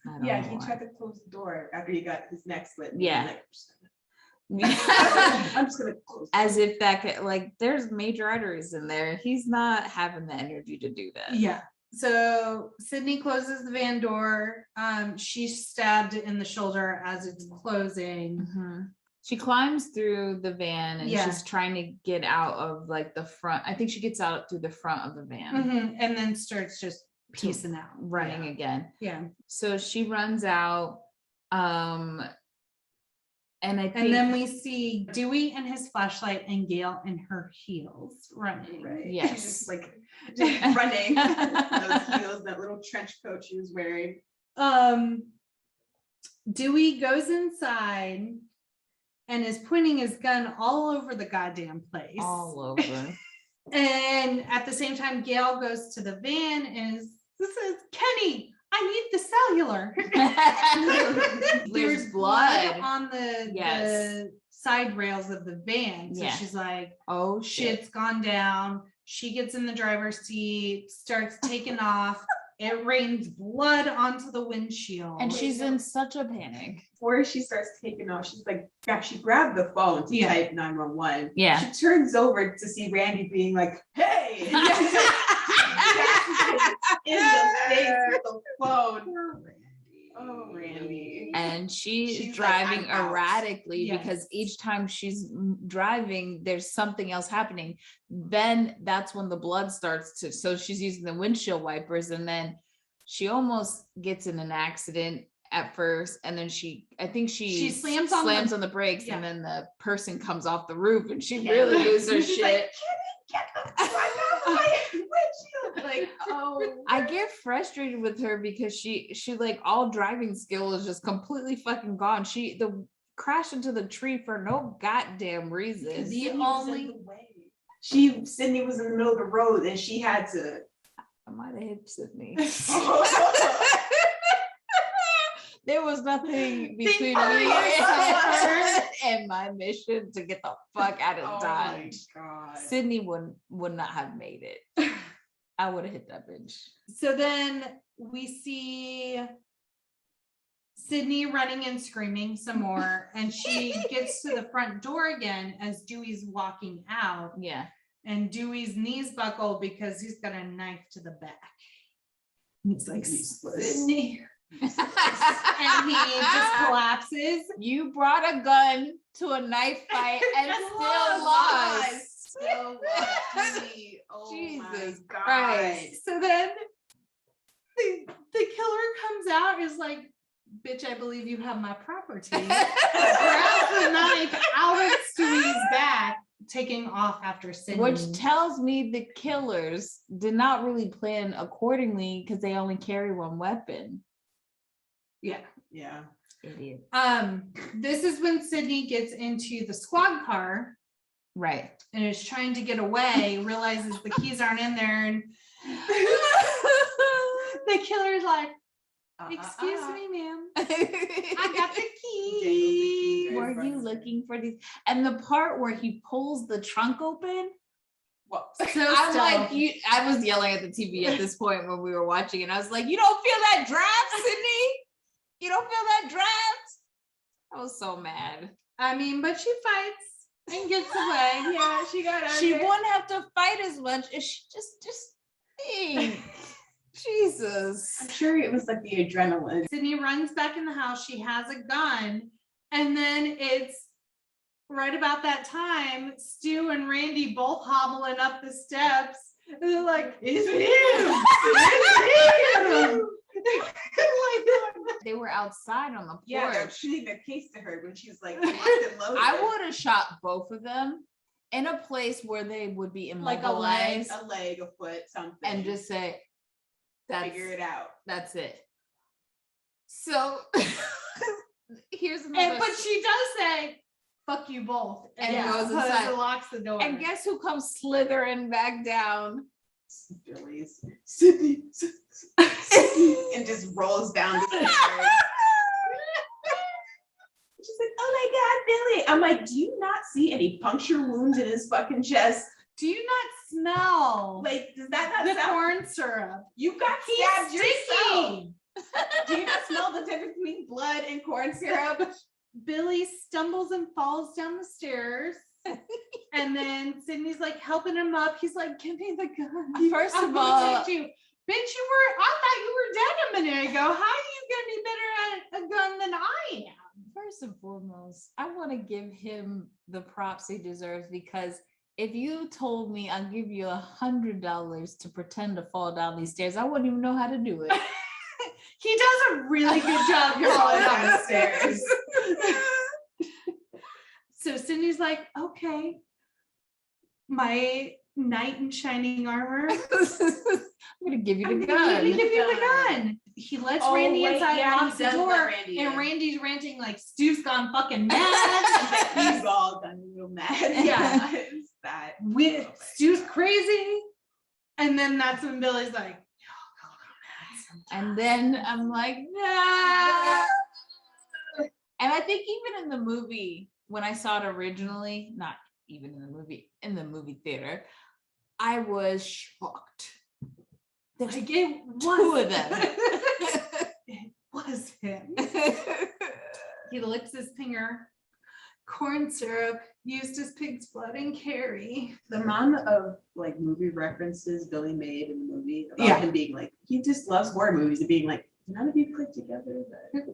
I don't Yeah, know he why. tried to close the door after he got his neck slit. Yeah. I'm just gonna close. As if that could, like, there's major arteries in there. He's not having the energy to do that. Yeah. So Sidney closes the van door. She's stabbed in the shoulder as it's closing. Mhm. She climbs through the van and Yeah. she's trying to get out of like the front. I think she gets out through the front of the van, And then starts just piecing out. running again. Yeah. So she runs out. And I think And then we see Dewey and his flashlight and Gail in her heels running. Right. Yes. She's just like just running. Those heels, that little trench coat she was wearing. Dewey goes inside and is pointing his gun all over the goddamn place. all over. And at the same time, Gail goes to the van and this is Kenny, I need the cellular. There's blood. on the side rails of the van. So Yeah. she's like, Oh shit. shit's gone down. She gets in the driver's seat, starts taking off. It rains blood onto the windshield. And she's in such a panic. Before she starts taking off, she's like, she grabbed the phone to type 911. Yeah. She turns over to see Randy being like, hey. In the face with the phone. Oh, Randy. And she's She's like, driving "I'm out." erratically Yes. because each time she's driving, there's something else happening. Then that's when the blood starts to, so she's using the windshield wipers, and then she almost gets in an accident at first, and then I think she slams on the brakes, yeah. and then the person comes off the roof, and she Yeah. really loses her She's shit. like, get the fuck out of my windshield. Like, oh. I get frustrated with her because she like all driving skill is just completely fucking gone. She crashed into the tree for no goddamn reason. The Sydney was in only- the way. Sydney was in the middle of the road and she had to. I might have hit Sidney. There was nothing between me and my mission to get the fuck out of Dodge. God. Sidney would not have made it. I would have hit that bitch. So then we see Sydney running and screaming some more, and she gets to the front door again as Dewey's walking out, Yeah. and Dewey's knees buckle because he's got a knife to the back. He's like, Sydney. And he just collapses. You brought a gun to a knife fight and still lost. Still lost. Oh Jesus my God. Christ. So then the killer comes out, is like, bitch, I believe you have my property. Grabs the knife out of Stewie's back, taking off after Sydney. Which tells me the killers did not really plan accordingly because they only carry one weapon. Yeah. Yeah. Idiot. This is when Sydney gets into the squad car Right. and is trying to get away, realizes the keys aren't in there, and the killer's like, excuse me, ma'am, I got the keys. Were you looking for these? And the part where he pulls the trunk open, Well, So I'm like, stealth. I was yelling at the TV at this point when we were watching, and I was like, you don't feel that draft, Sydney? You don't feel that draft? I was so mad. I mean, but she fights. and gets away. Yeah, she got under. She wouldn't have to fight as much if she just think. Jesus. I'm sure it was like the adrenaline. Sidney runs back in the house. She has a gun. And then it's right about that time, Stu and Randy both hobbling up the steps. And they're like, it's him! It's him! They were outside on the porch. Yeah, they're shooting their case to her when she was like, locked and loaded. I would have shot both of them in a place where they would be Like immobilized. a leg, a foot, something. And just say, figure it out. That's it. So here's another. But she does say, fuck you both. And yeah, goes inside. locks the door. And guess who comes slithering back down? Billy's Sidney, and just rolls down the stairs. She's like, oh my God, Billy. I'm like, do you not see any puncture wounds in his fucking chest? Do you not smell Like, does that not the sound? corn syrup? You got He's stabbed yourself. sticky. Do you not smell the difference between blood and corn syrup? Billy stumbles and falls down the stairs. And then Sidney's like helping him up. He's like, give me the gun. First I'm of gonna all, protect you. Bitch, I thought you were dead a minute ago. How are you gonna be better at a gun than I am? first and foremost, I want to give him the props he deserves, because if you told me I'll give you $100 to pretend to fall down these stairs, I wouldn't even know how to do it. He does a really good job falling down the stairs. So Sidney's like, okay, my knight in shining armor. I'm gonna give you the I'm gun. gonna give you the gun. He lets Randy inside, locks the door, and Randy's ranting like Stu's gone fucking mad. He's all done real mad. Yeah. It's that. Stu's crazy. And then that's when Billy's like, And then I'm like, nah. And I think even in the movie, when I saw it originally, not even in the movie theater, I was shocked. like, it was Two of them. It was him. He licks his finger. Corn syrup, used as pig's blood and carry. The amount of like movie references Billy made in the movie about him being like, he just loves horror movies and being like, none of you put together that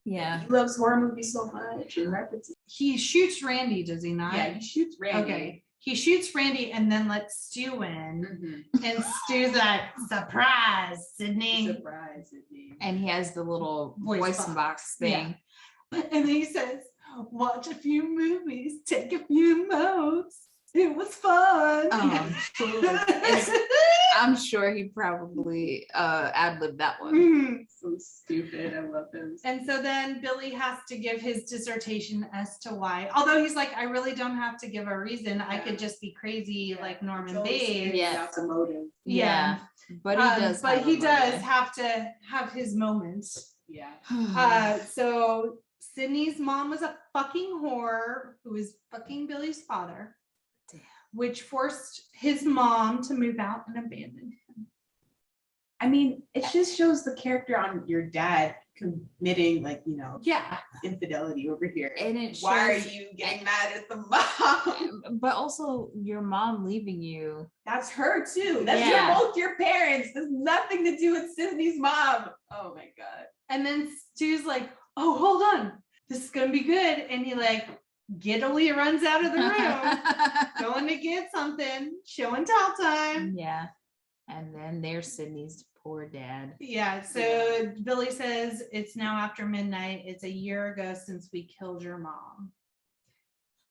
Yeah. he loves horror movies so much and references. He shoots Randy, does he not? Yeah, he shoots Randy. Okay. He shoots Randy and then lets Stu in. Mm-hmm. And Stu's like, surprise, Sidney. Surprise, Sidney. And he has the little voice box thing. And then he says, watch a few movies, take a few notes. It was fun. I'm sure he probably ad-libbed that one. Mhm. So stupid. I love him. And so then Billy has to give his dissertation as to why. Although he's like, I really don't have to give a reason. I could just be crazy like Norman Bates. Yeah. That's a motive. Yeah. But he does. But have he a does motive. have to have his moments. Yeah. So Sidney's mom was a fucking whore who was fucking Billy's father. Damn. Which forced his mom to move out and abandon him. I mean, it just shows the character on your dad committing, like, you know, infidelity over here. And it Why are shows- you getting mad at the mom? But also your mom leaving you. That's her too. That's Yeah. both your parents. There's nothing to do with Sidney's mom. Oh my God. And then Stu's like, oh, hold on. This is going to be good. And he like giddily runs out of the room, going to get something, show and tell time. Yeah. And then there's Sidney's poor dad. Yeah. So Billy says it's now after midnight. It's a year ago since we killed your mom.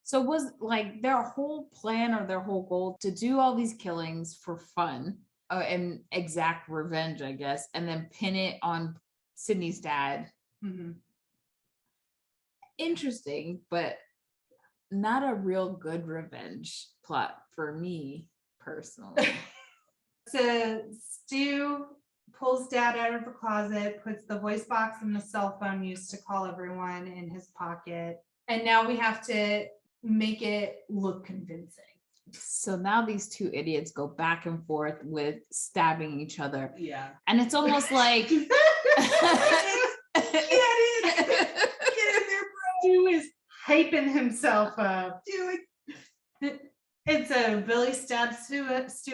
So was like their whole plan or their whole goal to do all these killings for fun and exact revenge, I guess, and then pin it on Sidney's dad. Mm-hmm. Interesting, but not a real good revenge plot for me personally. So Stu pulls dad out of the closet, puts the voice box and the cell phone used to call everyone in his pocket. And now we have to make it look convincing. So now these two idiots go back and forth with stabbing each other. Yeah. And it's almost like Get in there, bro. Stu is hyping himself up. And so Billy stabs Stu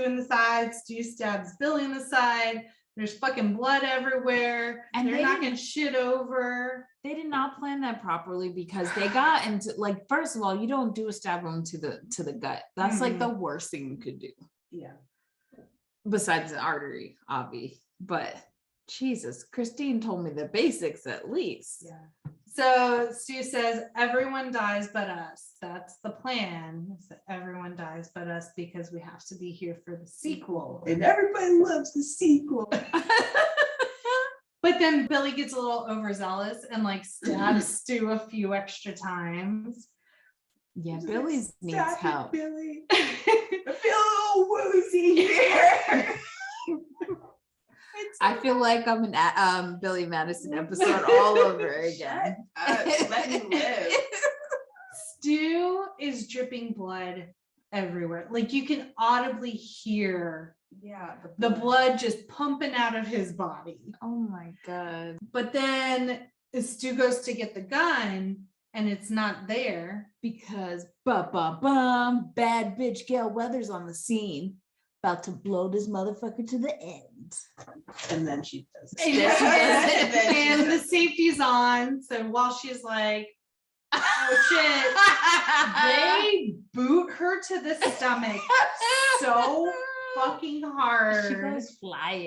in the side. Stu stabs Billy in the side. There's fucking blood everywhere. And they're knocking shit over. They did not plan that properly because they got into, like, first of all, you don't do a stab wound to the gut. That's like the worst thing you could do. Yeah. Besides the artery, obvi. But Jesus, Christine told me the basics at least. Yeah. So Stu says, everyone dies but us. That's the plan. So everyone dies but us because we have to be here for the sequel. And everybody loves the sequel. But then Billy gets a little overzealous and like stabs Stu a few extra times. Yeah, Billy needs help. Billy. I feel a little woozy here. I feel like I'm in Billy Madison episode all over again. Let me live. Stu is dripping blood everywhere. Like you can audibly hear the blood just pumping out of his body. Oh my God. But then Stu goes to get the gun and it's not there. Because bum, bad bitch Gail Weathers on the scene. About to blow this motherfucker to the end. And then she does it. And the safety's on. So while she's like, oh shit, they boot her to the stomach so fucking hard.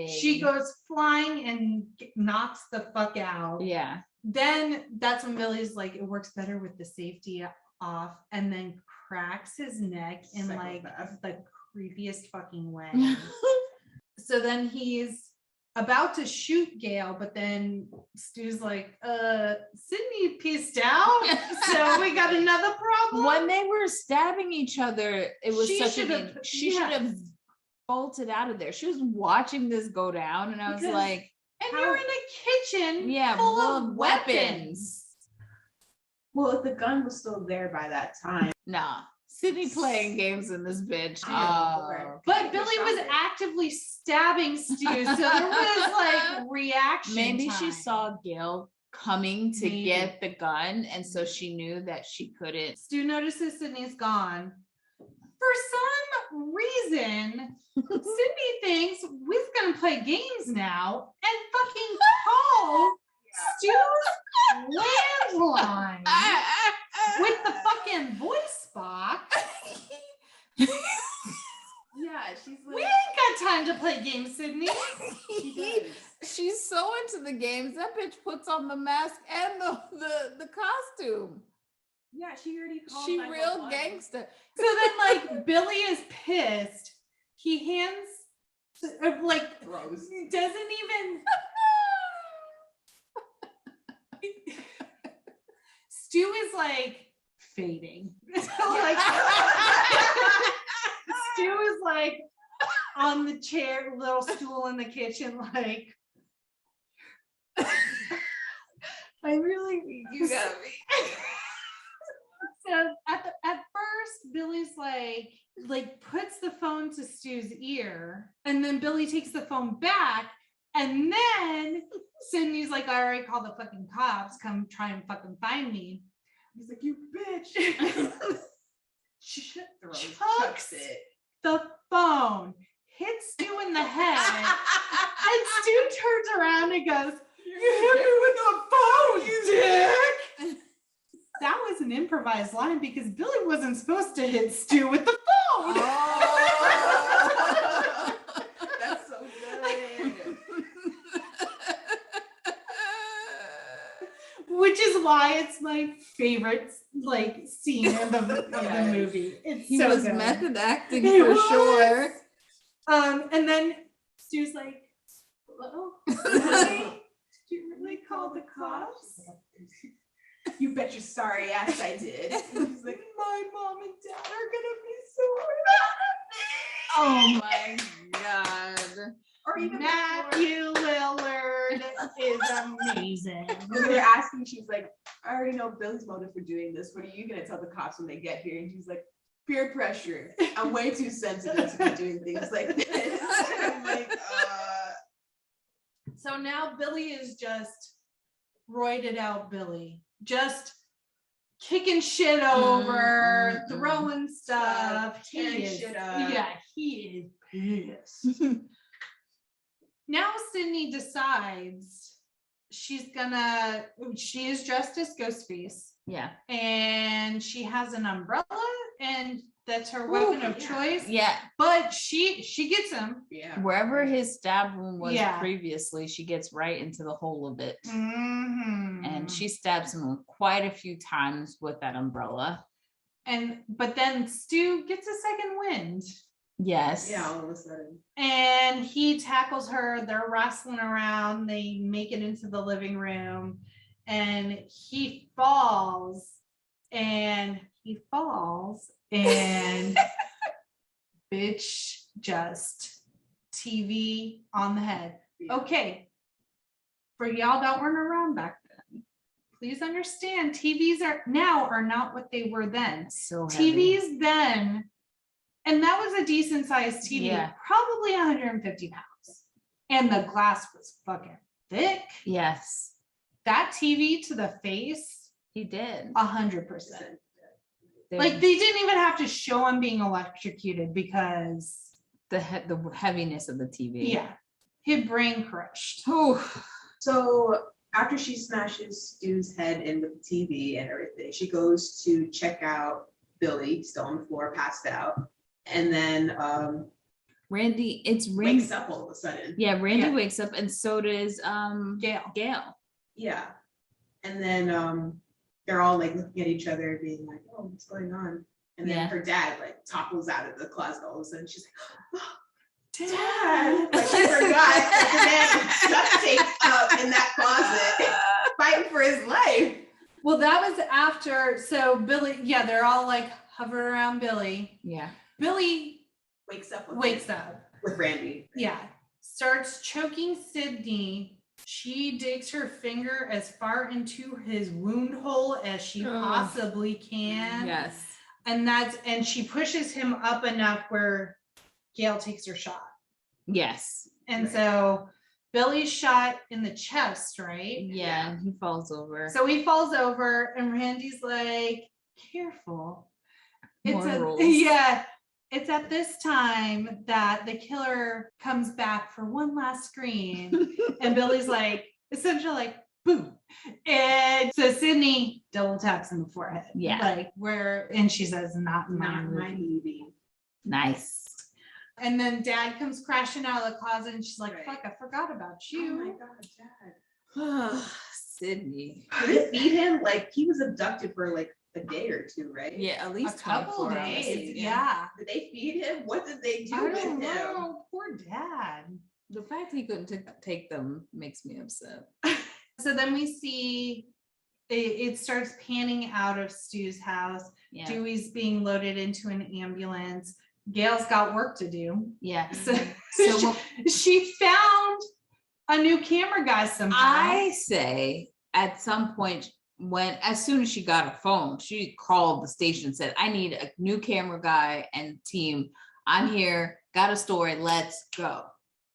She goes flying and knocks the fuck out. Yeah. Then that's when Billy's like, it works better with the safety off, and then cracks his neck in like the creepiest fucking way. So then he's about to shoot Gail, but then Stu's like, Sidney pissed out. So we got another problem. When they were stabbing each other, it was she should have bolted out of there. She was watching this go down, and I was like, and you're in a kitchen full of weapons. Well, if the gun was still there by that time. Nah. Sidney playing games in this bitch. But Billy was actively stabbing Stu, so there was like reaction. Maybe time. She saw Gail coming to get the gun, and so she knew that she couldn't. Stu notices Sidney's gone. For some reason, Sidney thinks we're gonna play games now and fucking call Stu's landline with the fucking voice box. Yeah, she's like, we ain't got time to play games, Sidney. She's so into the games. That bitch puts on the mask and the costume. Yeah, she already called. She real gangster. So then, like, Billy is pissed. He hands, like, throws. Doesn't even. Stu is like fading. Like, Stu is like on the chair, little stool in the kitchen, like. I really, you got me. So at first, Billy's like puts the phone to Stu's ear, and then Billy takes the phone back, and then Sidney's like, I already called the fucking cops, come try and fucking find me. He's like, you bitch. Chucks it. The phone, hits Stu in the head, and Stu turns around and goes, you hit me with the phone, you dick. That was an improvised line because Billy wasn't supposed to hit Stu with the phone. Oh, that's so good. Which is why it's my favorite like scene of the movie. He was good. Method acting for sure. And then Stu's like, hello? Did you really call the cops? You bet your sorry ass I did. He's like, my mom and dad are gonna be so Oh my God. Or even Matthew Lillard is amazing. When they're asking, she's like, I already know Billy's motive for doing this. What are you gonna tell the cops when they get here? And she's like, peer pressure. I'm way too sensitive to be doing things like this. I'm like, So now Billy is just roided out Billy. Just kicking shit over, mm. throwing stuff, tearing shit up. Yeah, he is pissed. Now Sydney decides she is dressed as Ghostface. Yeah. And she has an umbrella, and that's her weapon of choice. Yeah. But she gets him. Yeah. Wherever his stab wound was Yeah. previously, she gets right into the hole of it. Mm-hmm. And she stabs him quite a few times with that umbrella. But then Stu gets a second wind. Yes. Yeah, all of a sudden. And he tackles her. They're wrestling around. They make it into the living room. And he falls. And bitch just TV on the head. Yeah. Okay. For y'all that weren't around back then, please understand TVs are not what they were then. So heavy. TVs then, and that was a decent sized TV, probably 150 pounds. And the glass was fucking thick. Yes. That TV to the face, He did. 100%. Like they didn't even have to show him being electrocuted because the heaviness of the TV. yeah, his brain crushed. So after she smashes Stu's head in with the TV and everything, she goes to check out Billy, still on the floor, passed out. And then Randy wakes up all of a sudden. Yeah, Randy wakes up, and so does Gail. Yeah. And then they're all like looking at each other, being like, "Oh, what's going on?" And then her dad like topples out of the closet all of a sudden. She's like, "Oh, Dad!" Like she forgot that the man was duct taped up in that closet, fighting for his life. Well, that was after. So Billy, they're all like hovering around Billy. Yeah. Billy wakes up with Randy. Yeah. Starts choking Sydney. She digs her finger as far into his wound hole as she possibly can. Yes. And she pushes him up enough where Gail takes her shot. Yes. And so Billy's shot in the chest, right? Yeah, and he falls over. So he falls over, and Randy's like, "Careful." Rules. It's at this time that the killer comes back for one last scream. And Billy's like, essentially like, boom. And so Sydney double taps in the forehead. Yeah. Like and she says, not my movie. Nice. And then Dad comes crashing out of the closet, and she's like, fuck, I forgot about you. Oh my God, Dad. Sydney. Did they feed him? Like, he was abducted for like a day or two, right? Yeah, at least a couple 24 hours. days. Yeah. Did they feed him? What did they do I with don't him? know. Poor Dad. The fact he couldn't take them makes me upset. So then we see it starts panning out of Stu's house. Yeah. Dewey's being loaded into an ambulance. Gail's got work to do. Yeah. So she found a new camera guy somehow. I say at some point, as soon as she got a phone, she called the station and said, "I need a new camera guy and team. I'm here, got a story, let's go."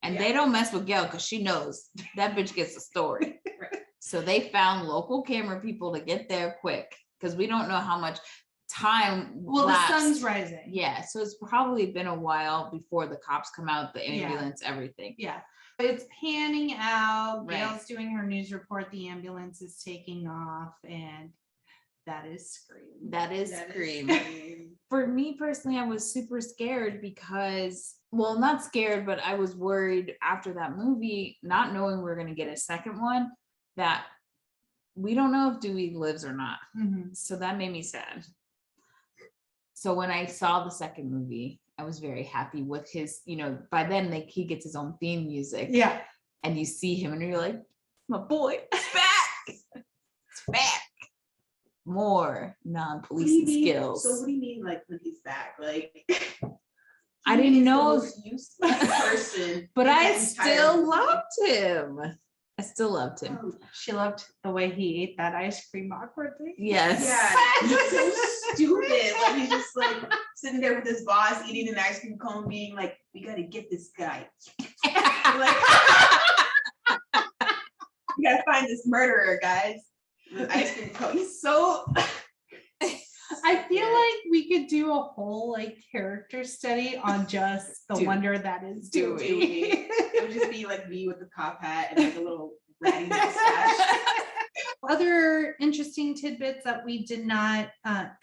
And they don't mess with Gail because she knows that bitch gets a story. Right. So they found local camera people to get there quick, because we don't know how much time lapsed. The sun's rising. Yeah, so it's probably been a while before the cops come out, the ambulance, everything. Yeah. It's panning out. Right. Gail's doing her news report. The ambulance is taking off, and that is Scream. That is Scream. For me personally, I was super scared because, well, not scared, but I was worried after that movie, not knowing we're going to get a second one, that we don't know if Dewey lives or not. Mm-hmm. So that made me sad. So when I saw the second movie, I was very happy with his, by then he gets his own theme music. Yeah. And you see him and you're like, my boy, it's back. It's back. More non-policing skills. So what do you mean, like, when he's back? Like, I didn't know. The most useless person. But I still loved him. She loved the way he ate that ice cream awkwardly. Yes. Yeah. He's so stupid. Like, he's just like sitting there with his boss eating an ice cream cone, being like, "We gotta get this guy." Like, you gotta find this murderer, guys. With ice cream cone. He's so do a whole like character study on just the Dewey. wonder that is Dewey. Dewey. It would just be like me with the cop hat and like a little ratty mustache. Other interesting tidbits that we did not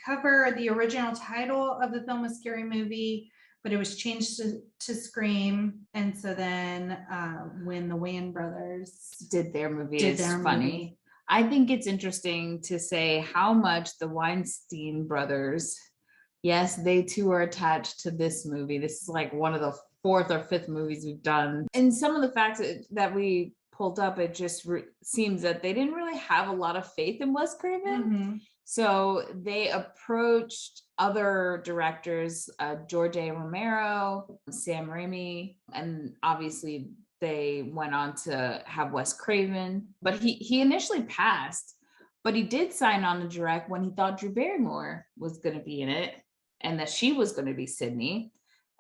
cover, the original title of the film was Scary Movie, but it was changed to Scream. And so then when the Wayans brothers Did their movie did is their funny. movie. I think it's interesting to say how much the Weinstein brothers, yes, they too are attached to this movie. This is like one of the 4th or 5th movies we've done. And some of the facts that we pulled up, it just seems that they didn't really have a lot of faith in Wes Craven. Mm-hmm. So they approached other directors, George A. Romero, Sam Raimi, and obviously they went on to have Wes Craven, but he initially passed, but he did sign on to direct when he thought Drew Barrymore was going to be in it and that she was going to be Sidney.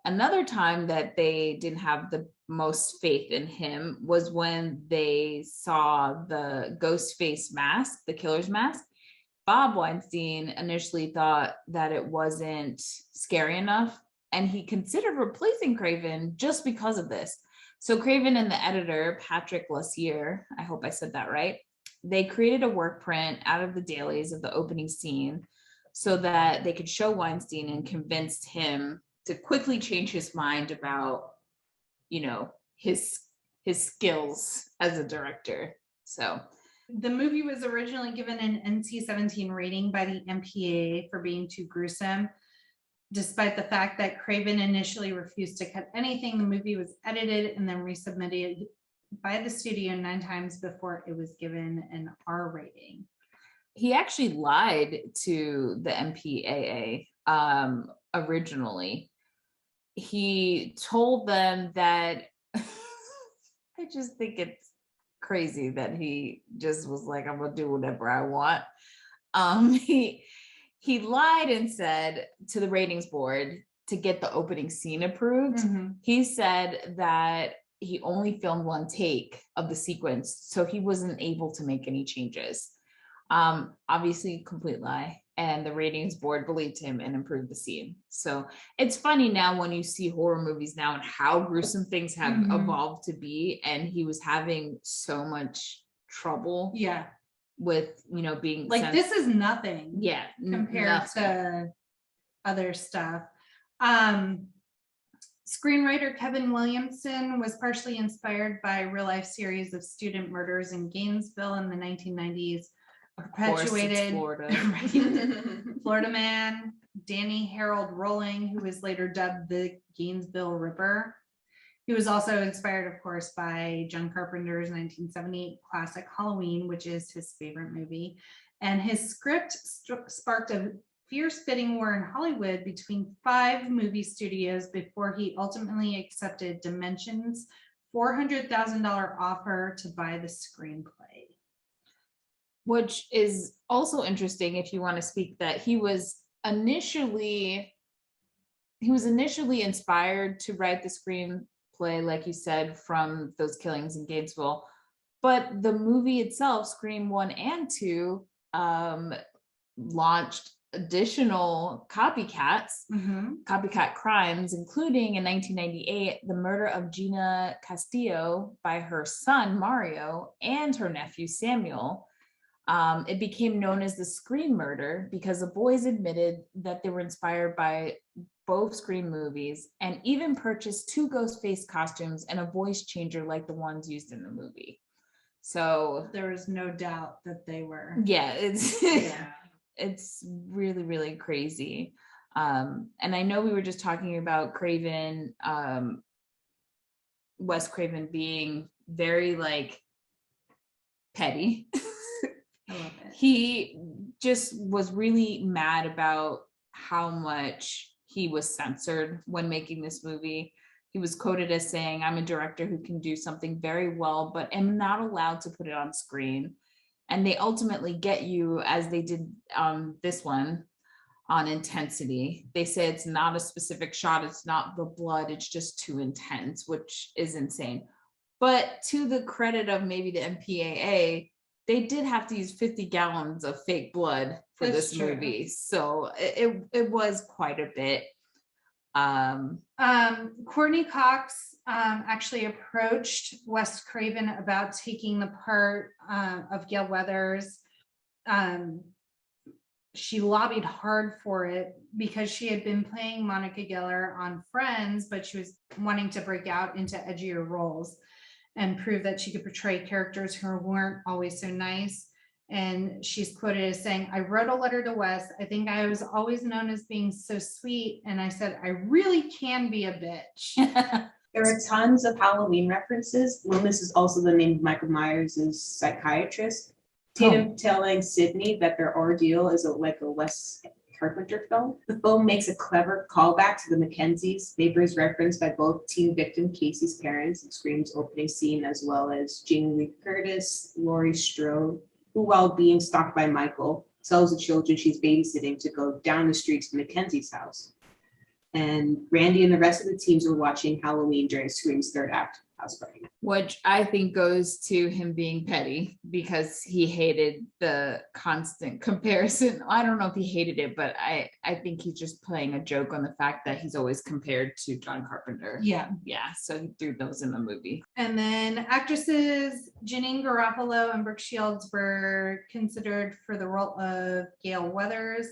Another time that they didn't have the most faith in him was when they saw the Ghostface mask, the killer's mask. Bob Weinstein initially thought that it wasn't scary enough, and he considered replacing Craven just because of this. So Craven and the editor, Patrick Lussier, I hope I said that right, they created a work print out of the dailies of the opening scene so that they could show Weinstein and convinced him to quickly change his mind about, his skills as a director. So the movie was originally given an NC-17 rating by the MPAA for being too gruesome. Despite the fact that Craven initially refused to cut anything, the movie was edited and then resubmitted by the studio 9 times before it was given an R rating. He actually lied to the MPAA originally. He told them that I just think it's crazy that he just was like, I'm gonna do whatever I want. He lied and said to the ratings board to get the opening scene approved. Mm-hmm. He said that he only filmed 1 take of the sequence, so he wasn't able to make any changes. Obviously, complete lie. And the ratings board believed him and improved the scene. So it's funny now when you see horror movies now and how gruesome things have evolved to be. And he was having so much trouble. Yeah. With, being like, this is nothing. Yeah. Compared to other stuff. Screenwriter Kevin Williamson was partially inspired by a real life series of student murders in Gainesville in the 1990s. Perpetuated Florida man Danny Harold Rowling, who was later dubbed the Gainesville Ripper. He was also inspired, of course, by John Carpenter's 1978 classic Halloween, which is his favorite movie. And his script sparked a fierce bidding war in Hollywood between 5 movie studios before he ultimately accepted Dimension's $400,000 offer to buy the screenplay. Which is also interesting if you want to speak that he was initially inspired to write the screenplay, like you said, from those killings in Gainesville. But the movie itself, Scream 1 and 2, launched additional copycat crimes, including in 1998, the murder of Gina Castillo by her son, Mario, and her nephew, Samuel. It became known as the Scream murder because the boys admitted that they were inspired by both Scream movies and even purchased 2 Ghostface costumes and a voice changer like the ones used in the movie. So there was no doubt that they were. Yeah, it's really, really crazy. And I know we were just talking about Craven, Wes Craven being very petty. I love it. He just was really mad about how much he was censored when making this movie. He was quoted as saying, "I'm a director who can do something very well, but am not allowed to put it on screen." And they ultimately get you, as they did this one, on intensity. They say it's not a specific shot, it's not the blood, it's just too intense, which is insane. But to the credit of maybe the MPAA, they did have to use 50 gallons of fake blood for That's this true. movie. So it was quite a bit. Courtney Cox actually approached Wes Craven about taking the part of Gail Weathers. She lobbied hard for it because she had been playing Monica Geller on Friends, but she was wanting to break out into edgier roles and prove that she could portray characters who weren't always so nice. And she's quoted as saying, "I wrote a letter to Wes. I think I was always known as being so sweet. And I said, I really can be a bitch." There are tons of Halloween references. Loomis is also the name of Michael Myers' psychiatrist. Tatum telling Sidney that their ordeal is like a Wes Carpenter film. The film makes a clever callback to the Mackenzies, neighbors referenced by both teen victim Casey's parents in Scream's opening scene, as well as Jamie Lee Curtis, Laurie Strode, who, while being stalked by Michael, tells the children she's babysitting to go down the street to Mackenzie's house. And Randy and the rest of the teams were watching Halloween during Scream's third act house party. Which I think goes to him being petty because he hated the constant comparison. I don't know if he hated it, but I think he's just playing a joke on the fact that he's always compared to John Carpenter. Yeah. Yeah, so he threw those in the movie. And then actresses Janine Garofalo and Brooke Shields were considered for the role of Gail Weathers,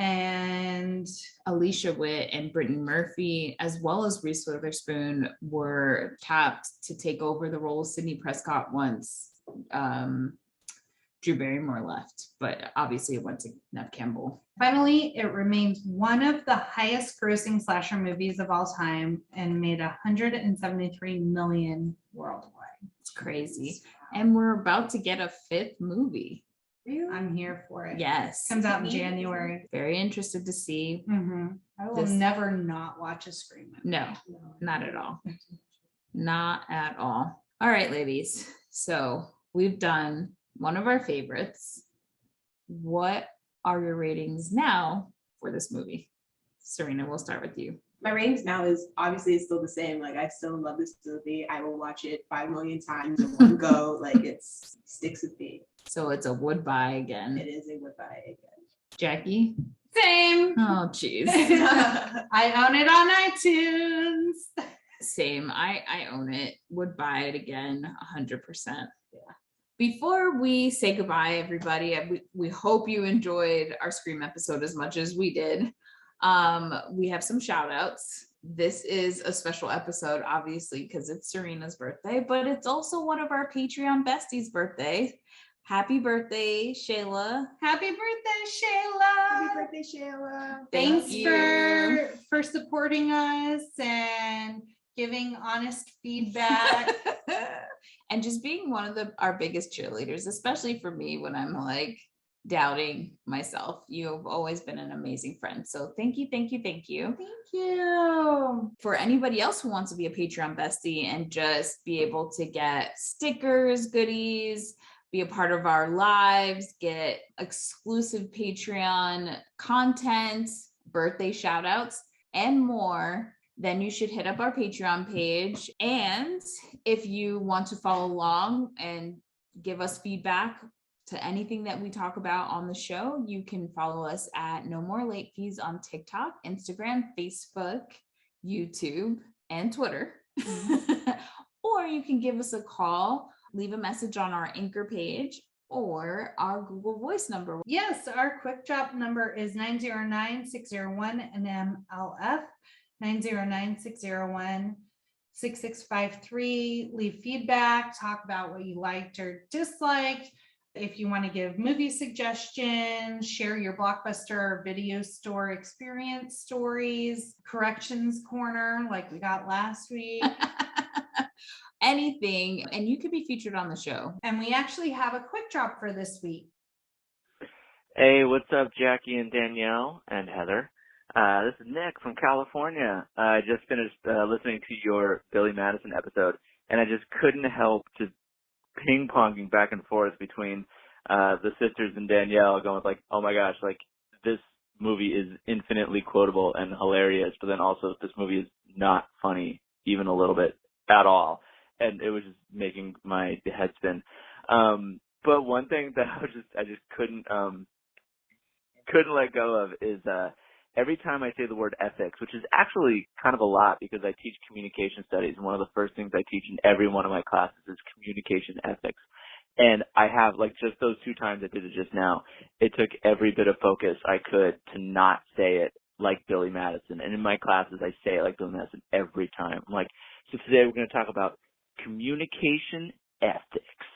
and Alicia Witt and Brittany Murphy, as well as Reese Witherspoon, were tapped to take over the role of Sidney Prescott once Drew Barrymore left, but obviously it went to Neve Campbell. Finally, it remains one of the highest grossing slasher movies of all time and made $173 million worldwide. It's crazy. And we're about to get a fifth movie. I'm here for it. Yes. Comes out in January. Very interested to see. I will never not watch a Scream movie. No, not at all. Not at all. All right, ladies. So we've done one of our favorites. What are your ratings now for this movie? Syrena, we'll start with you. My ratings now is obviously still the same. Like, I still love this movie. I will watch it 5 million times in one go. Like, it sticks with me. So it's a would buy again. It is a would buy again. Jackie? Same. Oh, jeez. I own it on iTunes. Same. I own it. Would buy it again 100%. Yeah. Before we say goodbye, everybody, we hope you enjoyed our Scream episode as much as we did. We have some shout outs. This is a special episode, obviously, because it's Serena's birthday, but it's also one of our Patreon besties' birthdays. Happy birthday, Shayla. Happy birthday, Shayla. Happy birthday, Shayla. Thanks for supporting us and giving honest feedback. And just being one of our biggest cheerleaders, especially for me when I'm like doubting myself. You've always been an amazing friend. So thank you, thank you, thank you. Thank you. For anybody else who wants to be a Patreon bestie and just be able to get stickers, goodies, be a part of our lives, get exclusive Patreon content, birthday shout outs, and more, then you should hit up our Patreon page. And if you want to follow along and give us feedback to anything that we talk about on the show, you can follow us at No More Late Fees on TikTok, Instagram, Facebook, YouTube, and Twitter. Or you can give us a call, leave a message on our Anchor page or our Google Voice number. Yes, our quick drop number is 909-601-NMLF, 909-601-6653. Leave feedback, talk about what you liked or disliked. If you want to give movie suggestions, share your Blockbuster or video store experience stories, corrections corner like we got last week. Anything, and you could be featured on the show. And we actually have a quick drop for this week. Hey, what's up, Jackie and Danielle and Heather? This is Nick from California. I just finished listening to your Billy Madison episode, and I just couldn't help just ping-ponging back and forth between the sisters and Danielle going like, oh my gosh, like this movie is infinitely quotable and hilarious, but then also this movie is not funny even a little bit at all. And it was just making my head spin. But one thing that I just couldn't couldn't let go of is every time I say the word ethics, which is actually kind of a lot because I teach communication studies, and one of the first things I teach in every one of my classes is communication ethics. And I have, like, just those 2 times I did it just now, it took every bit of focus I could to not say it like Billy Madison. And in my classes, I say it like Billy Madison every time. I'm like, so today we're going to talk about communication ethics.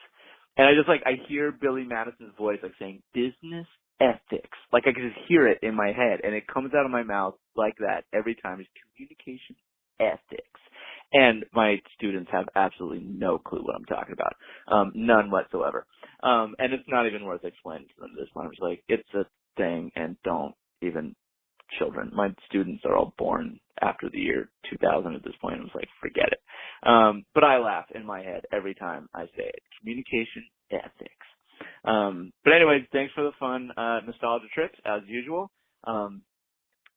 And I just, like, I hear Billy Madison's voice, like, saying business ethics. Like, I can just hear it in my head, and it comes out of my mouth like that every time. It's communication ethics. And my students have absolutely no clue what I'm talking about. None whatsoever. And it's not even worth explaining to them at this point. I'm just like, it's a thing, and don't even children. My students are all born after the year 2000 at this point. I was like, forget it. But I laugh in my head every time I say it. Communication ethics. But anyways, thanks for the fun nostalgia trips as usual.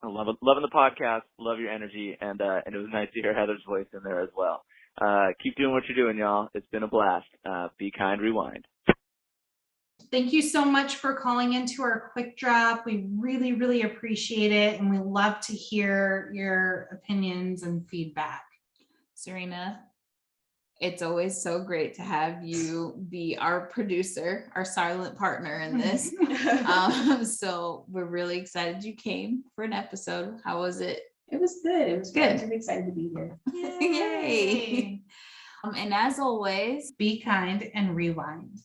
I loving the podcast, love your energy, and it was nice to hear Heather's voice in there as well. Keep doing what you're doing, y'all. It's been a blast. Be kind, rewind. Thank you so much for calling into our quick drop. We really, really appreciate it, and we love to hear your opinions and feedback. Syrena, it's always so great to have you be our producer, our silent partner in this. So we're really excited you came for an episode. How was it? It was good. It was good. I'm excited to be here. Yay. And as always, Be kind and rewind.